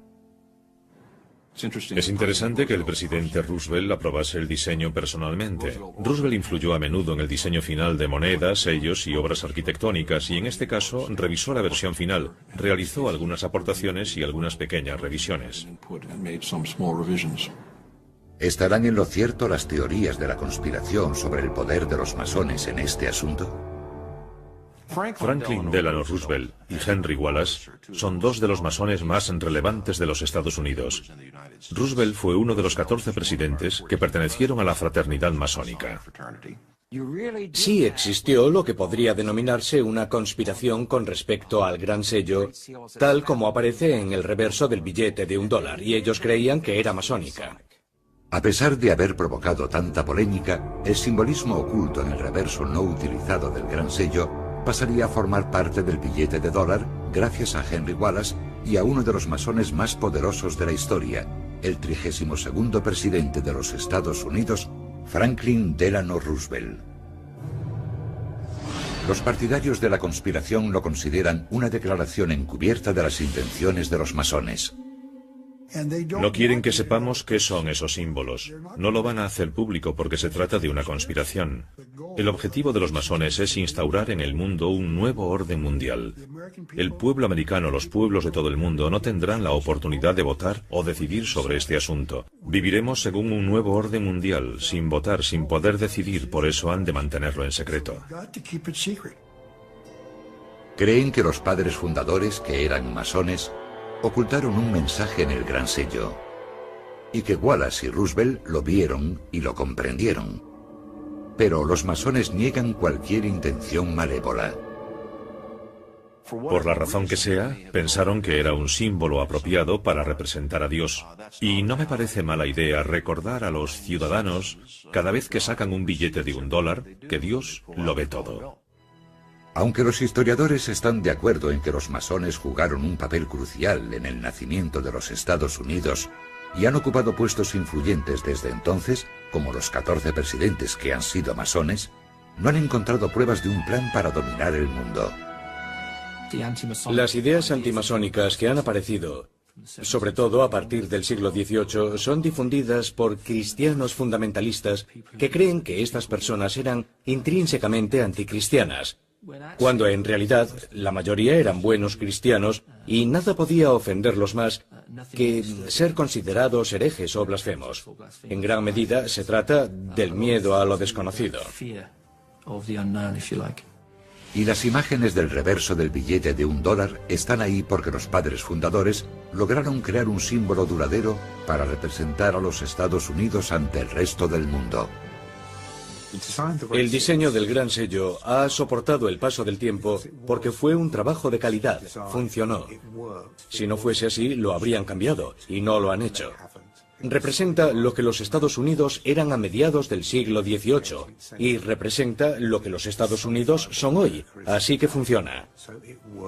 Es interesante que el presidente Roosevelt aprobase el diseño personalmente. Roosevelt influyó a menudo en el diseño final de monedas, sellos y obras arquitectónicas, y en este caso revisó la versión final, realizó algunas aportaciones y algunas pequeñas revisiones. ¿Estarán en lo cierto las teorías de la conspiración sobre el poder de los masones en este asunto? Franklin Delano Roosevelt y Henry Wallace son dos de los masones más relevantes de los Estados Unidos. Roosevelt fue uno de los 14 presidentes que pertenecieron a la fraternidad masónica. Sí existió lo que podría denominarse una conspiración con respecto al gran sello, tal como aparece en el reverso del billete de $1, y ellos creían que era masónica. A pesar de haber provocado tanta polémica, el simbolismo oculto en el reverso no utilizado del gran sello pasaría a formar parte del billete de $1 gracias a Henry Wallace y a uno de los masones más poderosos de la historia, el 32º presidente de los Estados Unidos, Franklin Delano Roosevelt. Los partidarios de la conspiración lo consideran una declaración encubierta de las intenciones de los masones. No quieren que sepamos qué son esos símbolos. No lo van a hacer público porque se trata de una conspiración. El objetivo de los masones es instaurar en el mundo un nuevo orden mundial. El pueblo americano, los pueblos de todo el mundo, no tendrán la oportunidad de votar o decidir sobre este asunto. Viviremos según un nuevo orden mundial, sin votar, sin poder decidir, por eso han de mantenerlo en secreto. Creen que los padres fundadores, que eran masones, ocultaron un mensaje en el gran sello, y que Wallace y Roosevelt lo vieron y lo comprendieron. Pero los masones niegan cualquier intención malévola. Por la razón que sea, pensaron que era un símbolo apropiado para representar a Dios. Y no me parece mala idea recordar a los ciudadanos, cada vez que sacan un billete de $1, que Dios lo ve todo. Aunque los historiadores están de acuerdo en que los masones jugaron un papel crucial en el nacimiento de los Estados Unidos y han ocupado puestos influyentes desde entonces, como los 14 presidentes que han sido masones, no han encontrado pruebas de un plan para dominar el mundo. Las ideas antimasónicas que han aparecido, sobre todo a partir del siglo XVIII, son difundidas por cristianos fundamentalistas que creen que estas personas eran intrínsecamente anticristianas, cuando en realidad la mayoría eran buenos cristianos y nada podía ofenderlos más que ser considerados herejes o blasfemos. En gran medida se trata del miedo a lo desconocido. Y las imágenes del reverso del billete de $1 están ahí porque los padres fundadores lograron crear un símbolo duradero para representar a los Estados Unidos ante el resto del mundo. El diseño del gran sello ha soportado el paso del tiempo porque fue un trabajo de calidad, funcionó. Si no fuese así, lo habrían cambiado, y no lo han hecho. Representa lo que los Estados Unidos eran a mediados del siglo XVIII, y representa lo que los Estados Unidos son hoy, así que funciona.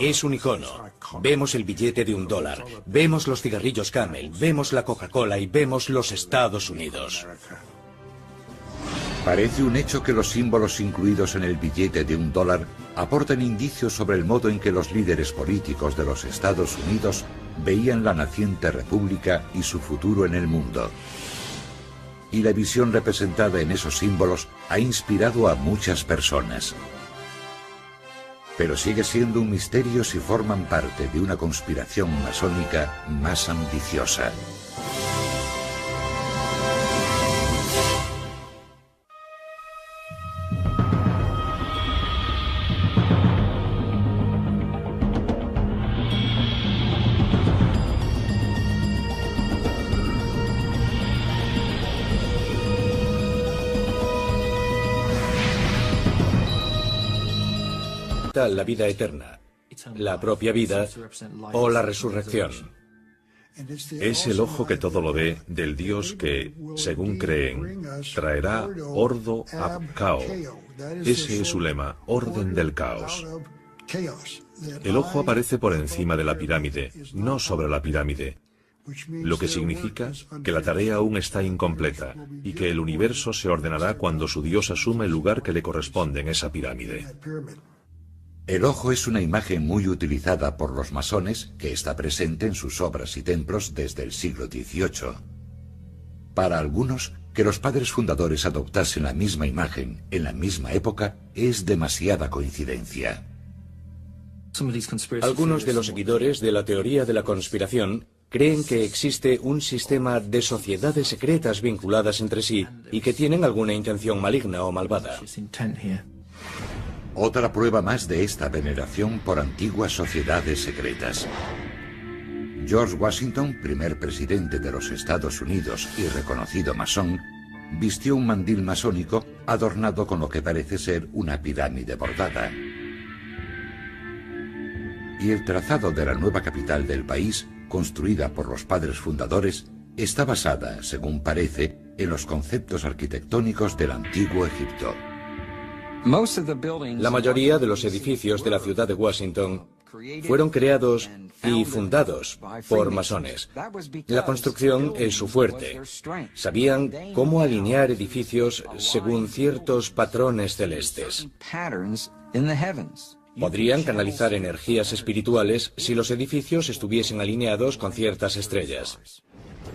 Es un icono. Vemos el billete de $1, vemos los cigarrillos Camel, vemos la Coca-Cola y vemos los Estados Unidos. Parece un hecho que los símbolos incluidos en el billete de $1 aportan indicios sobre el modo en que los líderes políticos de los Estados Unidos veían la naciente república y su futuro en el mundo. Y la visión representada en esos símbolos ha inspirado a muchas personas. Pero sigue siendo un misterio si forman parte de una conspiración masónica más ambiciosa. La vida eterna, la propia vida o la resurrección. Es el ojo que todo lo ve del Dios que, según creen, traerá ordo ab cao. Ese es su lema, orden del caos. El ojo aparece por encima de la pirámide, no sobre la pirámide, lo que significa que la tarea aún está incompleta y que el universo se ordenará cuando su Dios asuma el lugar que le corresponde en esa pirámide. El ojo es una imagen muy utilizada por los masones que está presente en sus obras y templos desde el siglo XVIII. Para algunos, que los padres fundadores adoptasen la misma imagen en la misma época es demasiada coincidencia. Algunos de los seguidores de la teoría de la conspiración creen que existe un sistema de sociedades secretas vinculadas entre sí y que tienen alguna intención maligna o malvada. Otra prueba más de esta veneración por antiguas sociedades secretas. George Washington, primer presidente de los Estados Unidos y reconocido masón, vistió un mandil masónico adornado con lo que parece ser una pirámide bordada. Y el trazado de la nueva capital del país, construida por los padres fundadores, está basada, según parece, en los conceptos arquitectónicos del antiguo Egipto. La mayoría de los edificios de la ciudad de Washington fueron creados y fundados por masones. La construcción es su fuerte. Sabían cómo alinear edificios según ciertos patrones celestes. Podrían canalizar energías espirituales si los edificios estuviesen alineados con ciertas estrellas.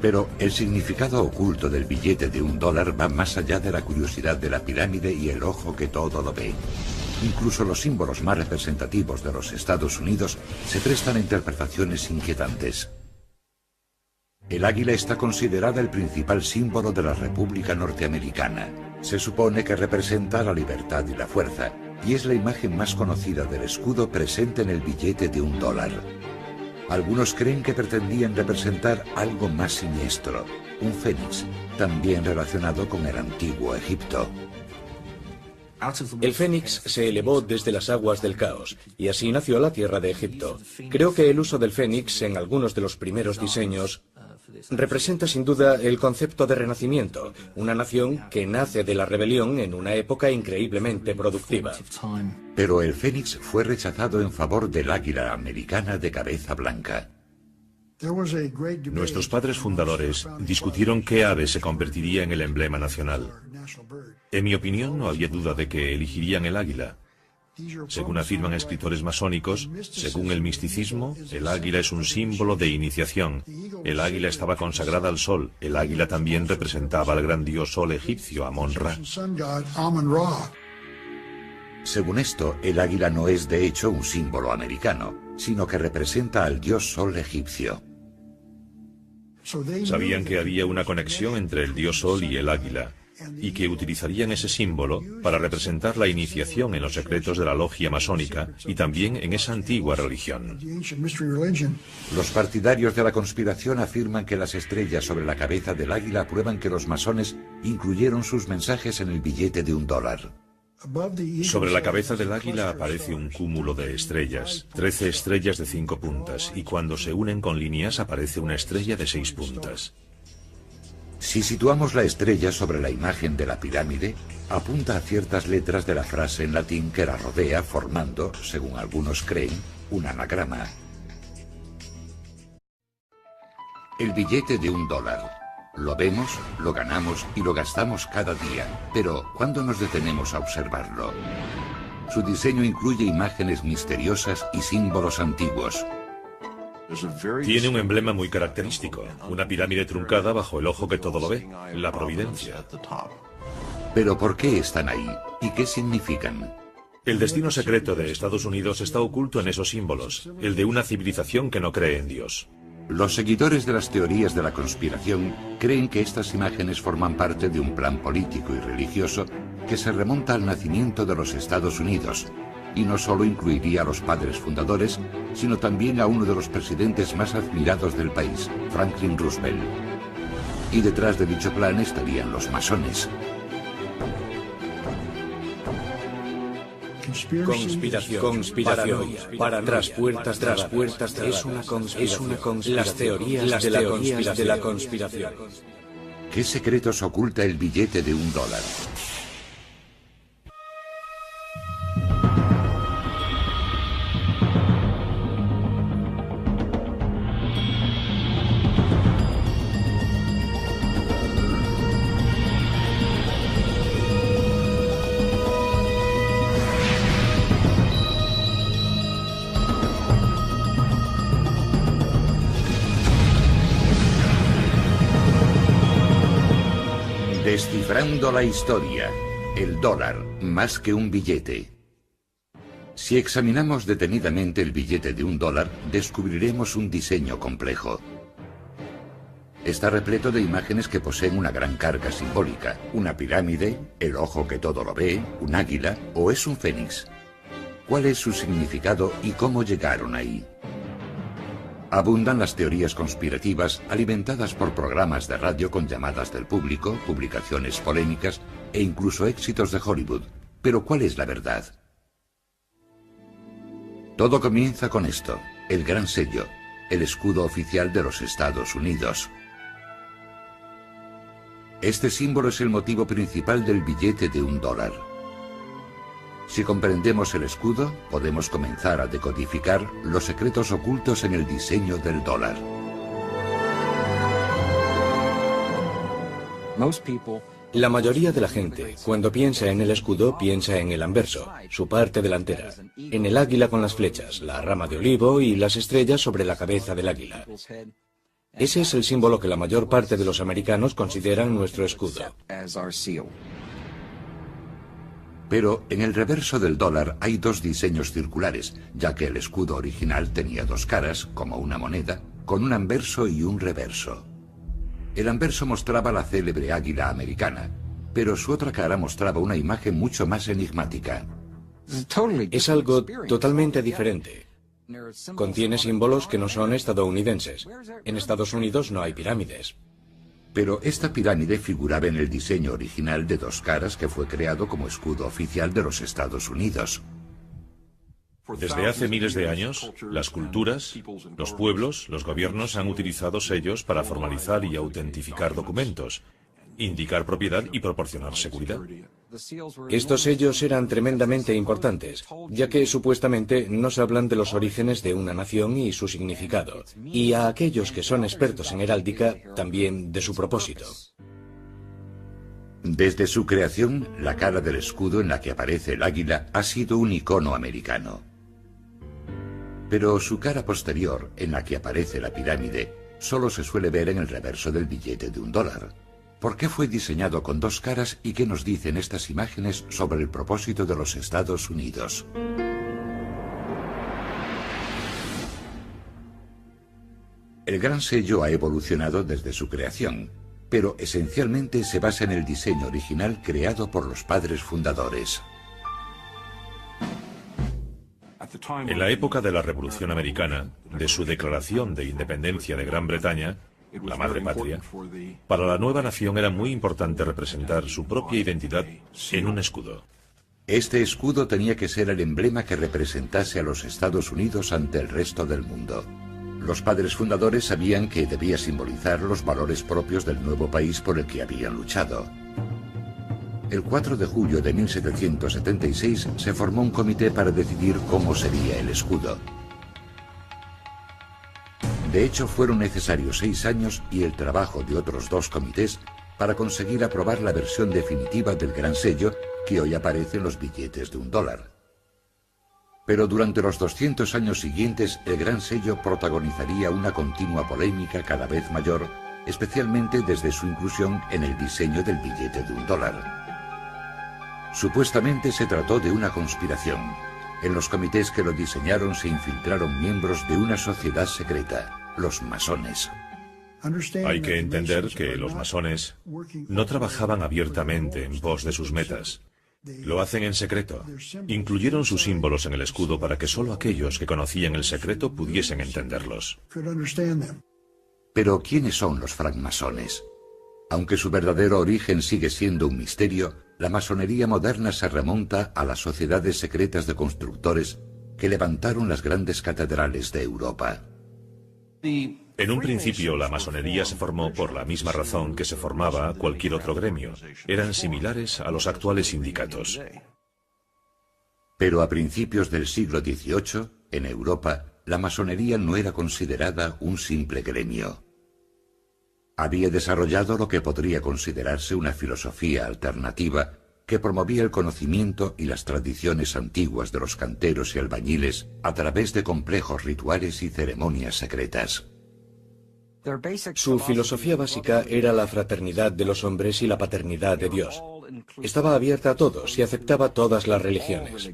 Pero el significado oculto del billete de $1 va más allá de la curiosidad de la pirámide y el ojo que todo lo ve. Incluso los símbolos más representativos de los Estados Unidos se prestan a interpretaciones inquietantes. El águila está considerada el principal símbolo de la República Norteamericana. Se supone que representa la libertad y la fuerza, y es la imagen más conocida del escudo presente en el billete de $1. Algunos creen que pretendían representar algo más siniestro, un fénix, también relacionado con el antiguo Egipto. El fénix se elevó desde las aguas del caos, y así nació la tierra de Egipto. Creo que el uso del fénix en algunos de los primeros diseños representa sin duda el concepto de renacimiento, una nación que nace de la rebelión en una época increíblemente productiva. Pero el fénix fue rechazado en favor del águila americana de cabeza blanca. Nuestros padres fundadores discutieron qué ave se convertiría en el emblema nacional. En mi opinión, no había duda de que elegirían el águila. Según afirman escritores masónicos, según el misticismo, el águila es un símbolo de iniciación. El águila estaba consagrada al sol. El águila también representaba al gran dios sol egipcio, Amon-Ra. Según esto, el águila no es de hecho un símbolo americano, sino que representa al dios sol egipcio. Sabían que había una conexión entre el dios sol y el águila, y que utilizarían ese símbolo para representar la iniciación en los secretos de la logia masónica y también en esa antigua religión. Los partidarios de la conspiración afirman que las estrellas sobre la cabeza del águila prueban que los masones incluyeron sus mensajes en el billete de $1. Sobre la cabeza del águila aparece un cúmulo de estrellas, 13 estrellas de 5 puntas, y cuando se unen con líneas aparece una estrella de 6 puntas. Si situamos la estrella sobre la imagen de la pirámide, apunta a ciertas letras de la frase en latín que la rodea, formando, según algunos creen, un anagrama. El billete de $1. Lo vemos, lo ganamos y lo gastamos cada día. Pero, ¿cuándo nos detenemos a observarlo? Su diseño incluye imágenes misteriosas y símbolos antiguos. Tiene un emblema muy característico, una pirámide truncada bajo el ojo que todo lo ve, la providencia. Pero ¿por qué están ahí? ¿Y qué significan? El destino secreto de Estados Unidos está oculto en esos símbolos, el de una civilización que no cree en Dios. Los seguidores de las teorías de la conspiración creen que estas imágenes forman parte de un plan político y religioso que se remonta al nacimiento de los Estados Unidos, y no solo incluiría a los padres fundadores, sino también a uno de los presidentes más admirados del país, Franklin Roosevelt. Y detrás de dicho plan estarían los masones. Conspiración, tras puertas, es una conspiración. Las teorías de la conspiración. ¿Qué secretos oculta el billete de $1? Descifrando la historia, el dólar más que un billete. Si examinamos detenidamente el billete de $1, descubriremos un diseño complejo. Está repleto de imágenes que poseen una gran carga simbólica, una pirámide, el ojo que todo lo ve, un águila o es un fénix. ¿Cuál es su significado y cómo llegaron ahí? Abundan las teorías conspirativas alimentadas por programas de radio con llamadas del público, publicaciones polémicas e incluso éxitos de Hollywood. Pero ¿cuál es la verdad? Todo comienza con esto, el gran sello, el escudo oficial de los Estados Unidos. Este símbolo es el motivo principal del billete de $1. Si comprendemos el escudo, podemos comenzar a decodificar los secretos ocultos en el diseño del dólar. La mayoría de la gente, cuando piensa en el escudo, piensa en el anverso, su parte delantera, en el águila con las flechas, la rama de olivo y las estrellas sobre la cabeza del águila. Ese es el símbolo que la mayor parte de los americanos consideran nuestro escudo. Pero en el reverso del dólar hay dos diseños circulares, ya que el escudo original tenía dos caras, como una moneda, con un anverso y un reverso. El anverso mostraba la célebre águila americana, pero su otra cara mostraba una imagen mucho más enigmática. Es algo totalmente diferente. Contiene símbolos que no son estadounidenses. En Estados Unidos no hay pirámides. Pero esta pirámide figuraba en el diseño original de dos caras que fue creado como escudo oficial de los Estados Unidos. Desde hace miles de años, las culturas, los pueblos, los gobiernos han utilizado sellos para formalizar y autentificar documentos, indicar propiedad y proporcionar seguridad. Estos sellos eran tremendamente importantes, ya que supuestamente nos hablan de los orígenes de una nación y su significado, y a aquellos que son expertos en heráldica, también de su propósito. Desde su creación, la cara del escudo en la que aparece el águila ha sido un icono americano. Pero su cara posterior, en la que aparece la pirámide, solo se suele ver en el reverso del billete de $1. ¿Por qué fue diseñado con dos caras y qué nos dicen estas imágenes sobre el propósito de los Estados Unidos? El gran sello ha evolucionado desde su creación, pero esencialmente se basa en el diseño original creado por los padres fundadores. En la época de la Revolución Americana, de su declaración de independencia de Gran Bretaña, la madre patria, para la nueva nación era muy importante representar su propia identidad en un escudo. Este escudo tenía que ser el emblema que representase a los Estados Unidos ante el resto del mundo. Los padres fundadores sabían que debía simbolizar los valores propios del nuevo país por el que habían luchado. El 4 de julio de 1776 se formó un comité para decidir cómo sería el escudo. De hecho, fueron necesarios 6 años y el trabajo de otros 2 comités para conseguir aprobar la versión definitiva del Gran Sello que hoy aparece en los billetes de $1. Pero durante los 200 años siguientes, el Gran Sello protagonizaría una continua polémica cada vez mayor, especialmente desde su inclusión en el diseño del billete de $1. Supuestamente se trató de una conspiración. En los comités que lo diseñaron se infiltraron miembros de una sociedad secreta, los masones. Hay que entender que los masones no trabajaban abiertamente en pos de sus metas. Lo hacen en secreto. Incluyeron sus símbolos en el escudo para que solo aquellos que conocían el secreto pudiesen entenderlos. Pero, ¿quiénes son los francmasones? Aunque su verdadero origen sigue siendo un misterio, la masonería moderna se remonta a las sociedades secretas de constructores que levantaron las grandes catedrales de Europa. En un principio, la masonería se formó por la misma razón que se formaba cualquier otro gremio. Eran similares a los actuales sindicatos. Pero a principios del siglo XVIII, en Europa, la masonería no era considerada un simple gremio. Había desarrollado lo que podría considerarse una filosofía alternativa que promovía el conocimiento y las tradiciones antiguas de los canteros y albañiles a través de complejos rituales y ceremonias secretas. Su filosofía básica era la fraternidad de los hombres y la paternidad de Dios. Estaba abierta a todos y aceptaba todas las religiones.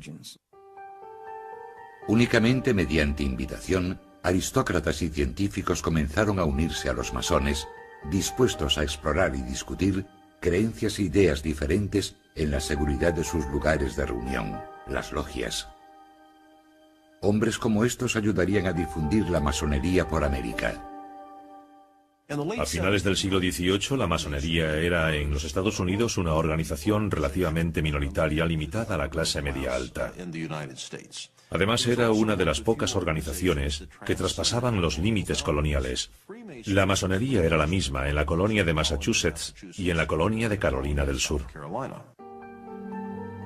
Únicamente mediante invitación, aristócratas y científicos comenzaron a unirse a los masones, dispuestos a explorar y discutir creencias e ideas diferentes en la seguridad de sus lugares de reunión, las logias. Hombres como estos ayudarían a difundir la masonería por América. A finales del siglo XVIII, la masonería era en los Estados Unidos una organización relativamente minoritaria limitada a la clase media alta. Además, era una de las pocas organizaciones que traspasaban los límites coloniales. La masonería era la misma en la colonia de Massachusetts y en la colonia de Carolina del Sur.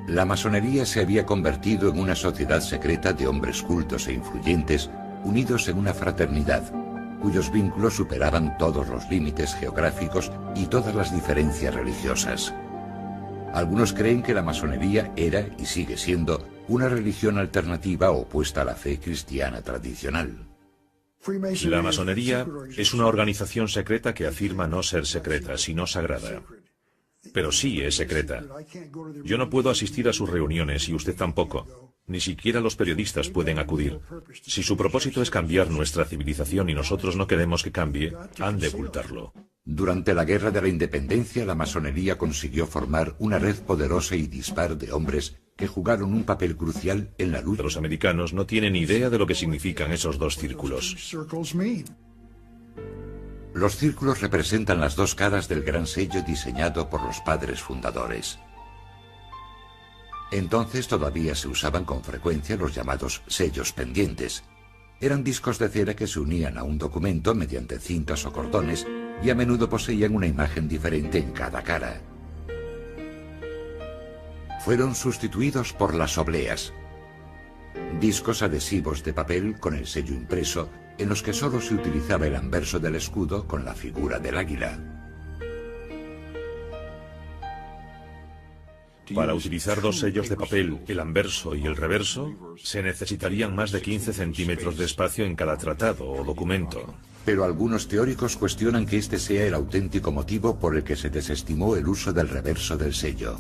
La masonería se había convertido en una sociedad secreta de hombres cultos e influyentes, unidos en una fraternidad, cuyos vínculos superaban todos los límites geográficos y todas las diferencias religiosas. Algunos creen que la masonería era y sigue siendo una religión alternativa opuesta a la fe cristiana tradicional. La masonería es una organización secreta que afirma no ser secreta, sino sagrada. Pero sí es secreta. Yo no puedo asistir a sus reuniones y usted tampoco. Ni siquiera los periodistas pueden acudir. Si su propósito es cambiar nuestra civilización y nosotros no queremos que cambie, han de ocultarlo. Durante la Guerra de la Independencia, la masonería consiguió formar una red poderosa y dispar de hombres que jugaron un papel crucial en la lucha. Los americanos no tienen idea de lo que significan esos dos círculos. Los círculos representan las dos caras del gran sello diseñado por los padres fundadores. Entonces todavía se usaban con frecuencia los llamados sellos pendientes. Eran discos de cera que se unían a un documento mediante cintas o cordones y a menudo poseían una imagen diferente en cada cara. Fueron sustituidos por las obleas, discos adhesivos de papel con el sello impreso en los que solo se utilizaba el anverso del escudo con la figura del águila. Para utilizar dos sellos de papel, el anverso y el reverso, se necesitarían más de 15 centímetros de espacio en cada tratado o documento. Pero algunos teóricos cuestionan que este sea el auténtico motivo por el que se desestimó el uso del reverso del sello.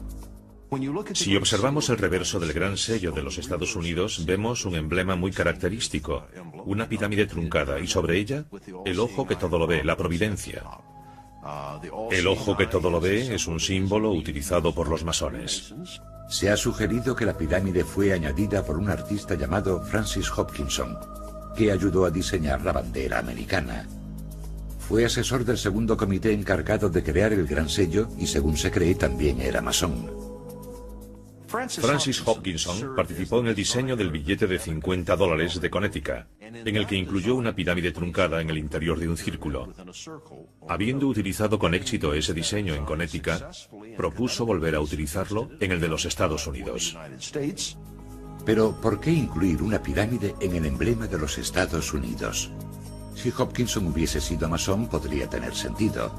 Si observamos el reverso del Gran Sello de los Estados Unidos, vemos un emblema muy característico, una pirámide truncada y sobre ella, el ojo que todo lo ve, la providencia. El ojo que todo lo ve es un símbolo utilizado por los masones. Se ha sugerido que la pirámide fue añadida por un artista llamado Francis Hopkinson, que ayudó a diseñar la bandera americana. Fue asesor del segundo comité encargado de crear el Gran Sello y, según se cree, también era masón. Francis Hopkinson participó en el diseño del billete de $50 de Connecticut, en el que incluyó una pirámide truncada en el interior de un círculo. Habiendo utilizado con éxito ese diseño en Connecticut, propuso volver a utilizarlo en el de los Estados Unidos. Pero, ¿por qué incluir una pirámide en el emblema de los Estados Unidos? Si Hopkinson hubiese sido masón, podría tener sentido.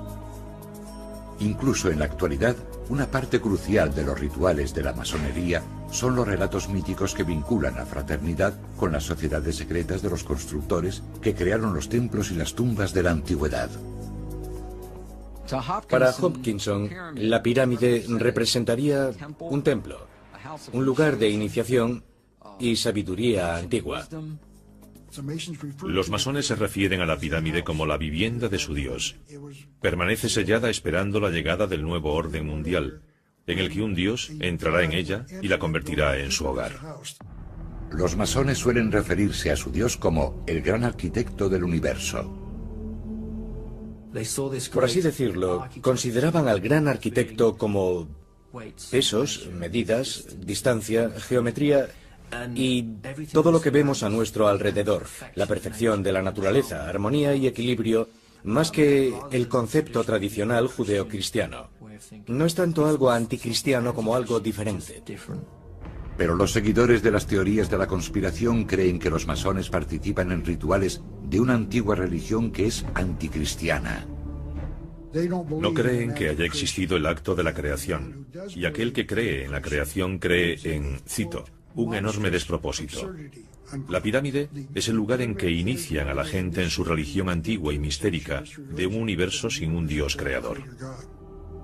Incluso en la actualidad, una parte crucial de los rituales de la masonería son los relatos míticos que vinculan la fraternidad con las sociedades secretas de los constructores que crearon los templos y las tumbas de la antigüedad. Para Hopkinson, la pirámide representaría un templo, un lugar de iniciación y sabiduría antigua. Los masones se refieren a la pirámide como la vivienda de su dios. Permanece sellada esperando la llegada del nuevo orden mundial, en el que un dios entrará en ella y la convertirá en su hogar. Los masones suelen referirse a su dios como el gran arquitecto del universo. Por así decirlo, consideraban al gran arquitecto como pesos, medidas, distancia, geometría y todo lo que vemos a nuestro alrededor, la perfección de la naturaleza, armonía y equilibrio, más que el concepto tradicional judeocristiano. No es tanto algo anticristiano como algo diferente. Pero los seguidores de las teorías de la conspiración creen que los masones participan en rituales de una antigua religión que es anticristiana. No creen que haya existido el acto de la creación, y aquel que cree en la creación cree en, cito, un enorme despropósito. La pirámide es el lugar en que inician a la gente en su religión antigua y mistérica de un universo sin un Dios creador.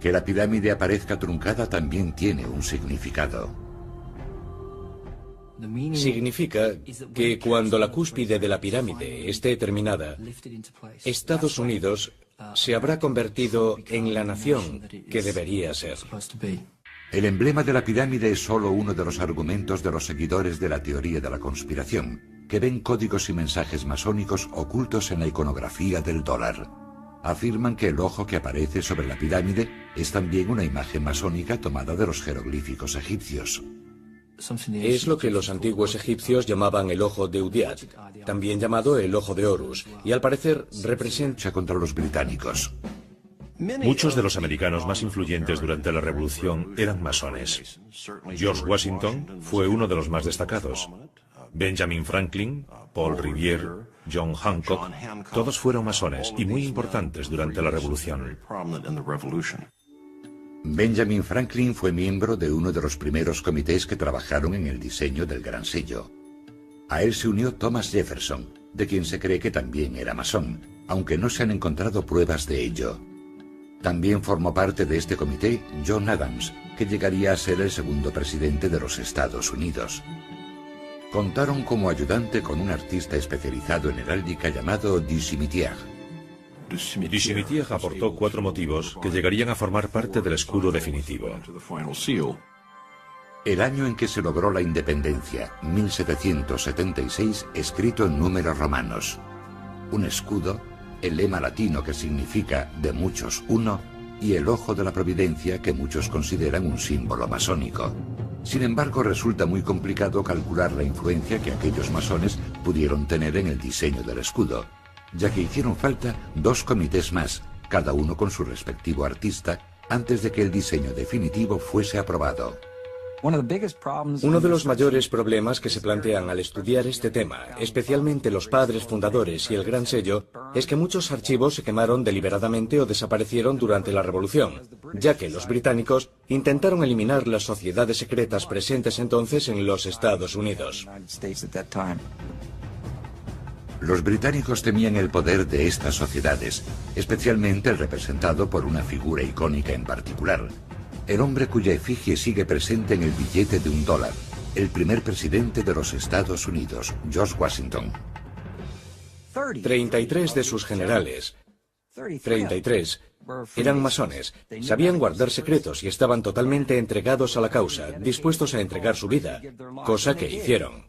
Que la pirámide aparezca truncada también tiene un significado. Significa que cuando la cúspide de la pirámide esté terminada, Estados Unidos se habrá convertido en la nación que debería ser. El emblema de la pirámide es solo uno de los argumentos de los seguidores de la teoría de la conspiración, que ven códigos y mensajes masónicos ocultos en la iconografía del dólar. Afirman que el ojo que aparece sobre la pirámide es también una imagen masónica tomada de los jeroglíficos egipcios. Es lo que los antiguos egipcios llamaban el ojo de Udiat, también llamado el ojo de Horus, y al parecer representa contra los británicos. Muchos de los americanos más influyentes durante la Revolución eran masones. George Washington fue uno de los más destacados. Benjamin Franklin, Paul Revere, John Hancock, todos fueron masones y muy importantes durante la Revolución. Benjamin Franklin fue miembro de uno de los primeros comités que trabajaron en el diseño del Gran Sello. A él se unió Thomas Jefferson, de quien se cree que también era masón, aunque no se han encontrado pruebas de ello. También formó parte de este comité John Adams, que llegaría a ser el segundo presidente de los Estados Unidos. Contaron como ayudante con un artista especializado en heráldica llamado Du Cimetière. Du Cimetière aportó 4 motivos que llegarían a formar parte del escudo definitivo. El año en que se logró la independencia, 1776, escrito en números romanos. Un escudo, el lema latino que significa de muchos uno, y el ojo de la providencia que muchos consideran un símbolo masónico. Sin embargo, resulta muy complicado calcular la influencia que aquellos masones pudieron tener en el diseño del escudo, ya que hicieron falta 2 comités más, cada uno con su respectivo artista, antes de que el diseño definitivo fuese aprobado. Uno de los mayores problemas que se plantean al estudiar este tema, especialmente los padres fundadores y el Gran Sello, es que muchos archivos se quemaron deliberadamente o desaparecieron durante la Revolución, ya que los británicos intentaron eliminar las sociedades secretas presentes entonces en los Estados Unidos. Los británicos temían el poder de estas sociedades, especialmente el representado por una figura icónica en particular, el hombre cuya efigie sigue presente en el billete de $1, el primer presidente de los Estados Unidos, George Washington. 33 de sus generales, 33, eran masones, sabían guardar secretos y estaban totalmente entregados a la causa, dispuestos a entregar su vida, cosa que hicieron.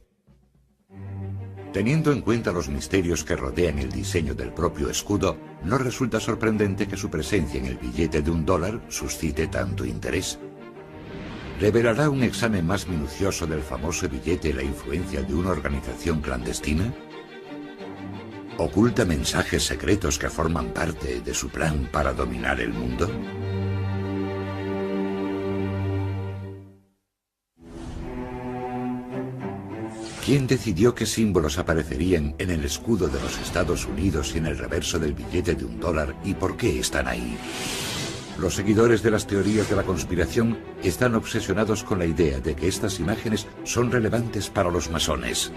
Teniendo en cuenta los misterios que rodean el diseño del propio escudo, no resulta sorprendente que su presencia en el billete de $1 suscite tanto interés. ¿Revelará un examen más minucioso del famoso billete la influencia de una organización clandestina? ¿Oculta mensajes secretos que forman parte de su plan para dominar el mundo? ¿Quién decidió qué símbolos aparecerían en el escudo de los Estados Unidos y en el reverso del billete de $1 y por qué están ahí? Los seguidores de las teorías de la conspiración están obsesionados con la idea de que estas imágenes son relevantes para los masones.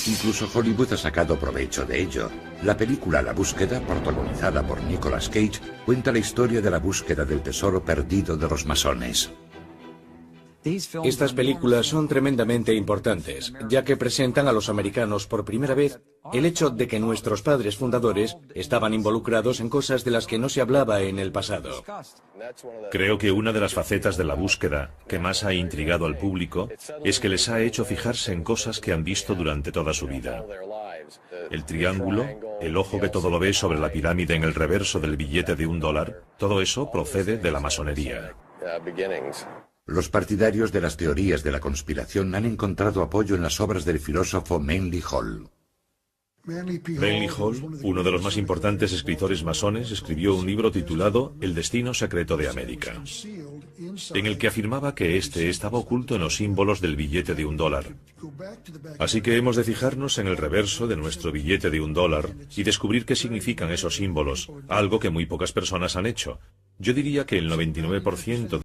Incluso Hollywood ha sacado provecho de ello. La película La Búsqueda, protagonizada por Nicolas Cage, cuenta la historia de la búsqueda del tesoro perdido de los masones. Estas películas son tremendamente importantes, ya que presentan a los americanos por primera vez el hecho de que nuestros padres fundadores estaban involucrados en cosas de las que no se hablaba en el pasado. Creo que una de las facetas de La Búsqueda que más ha intrigado al público es que les ha hecho fijarse en cosas que han visto durante toda su vida. El triángulo, el ojo que todo lo ve sobre la pirámide en el reverso del billete de $1, todo eso procede de la masonería. Los partidarios de las teorías de la conspiración han encontrado apoyo en las obras del filósofo Manly Hall. Manly Hall, uno de los más importantes escritores masones, escribió un libro titulado El destino secreto de América, en el que afirmaba que este estaba oculto en los símbolos del billete de $1. Así que hemos de fijarnos en el reverso de nuestro billete de $1 y descubrir qué significan esos símbolos, algo que muy pocas personas han hecho. Yo diría que el 99%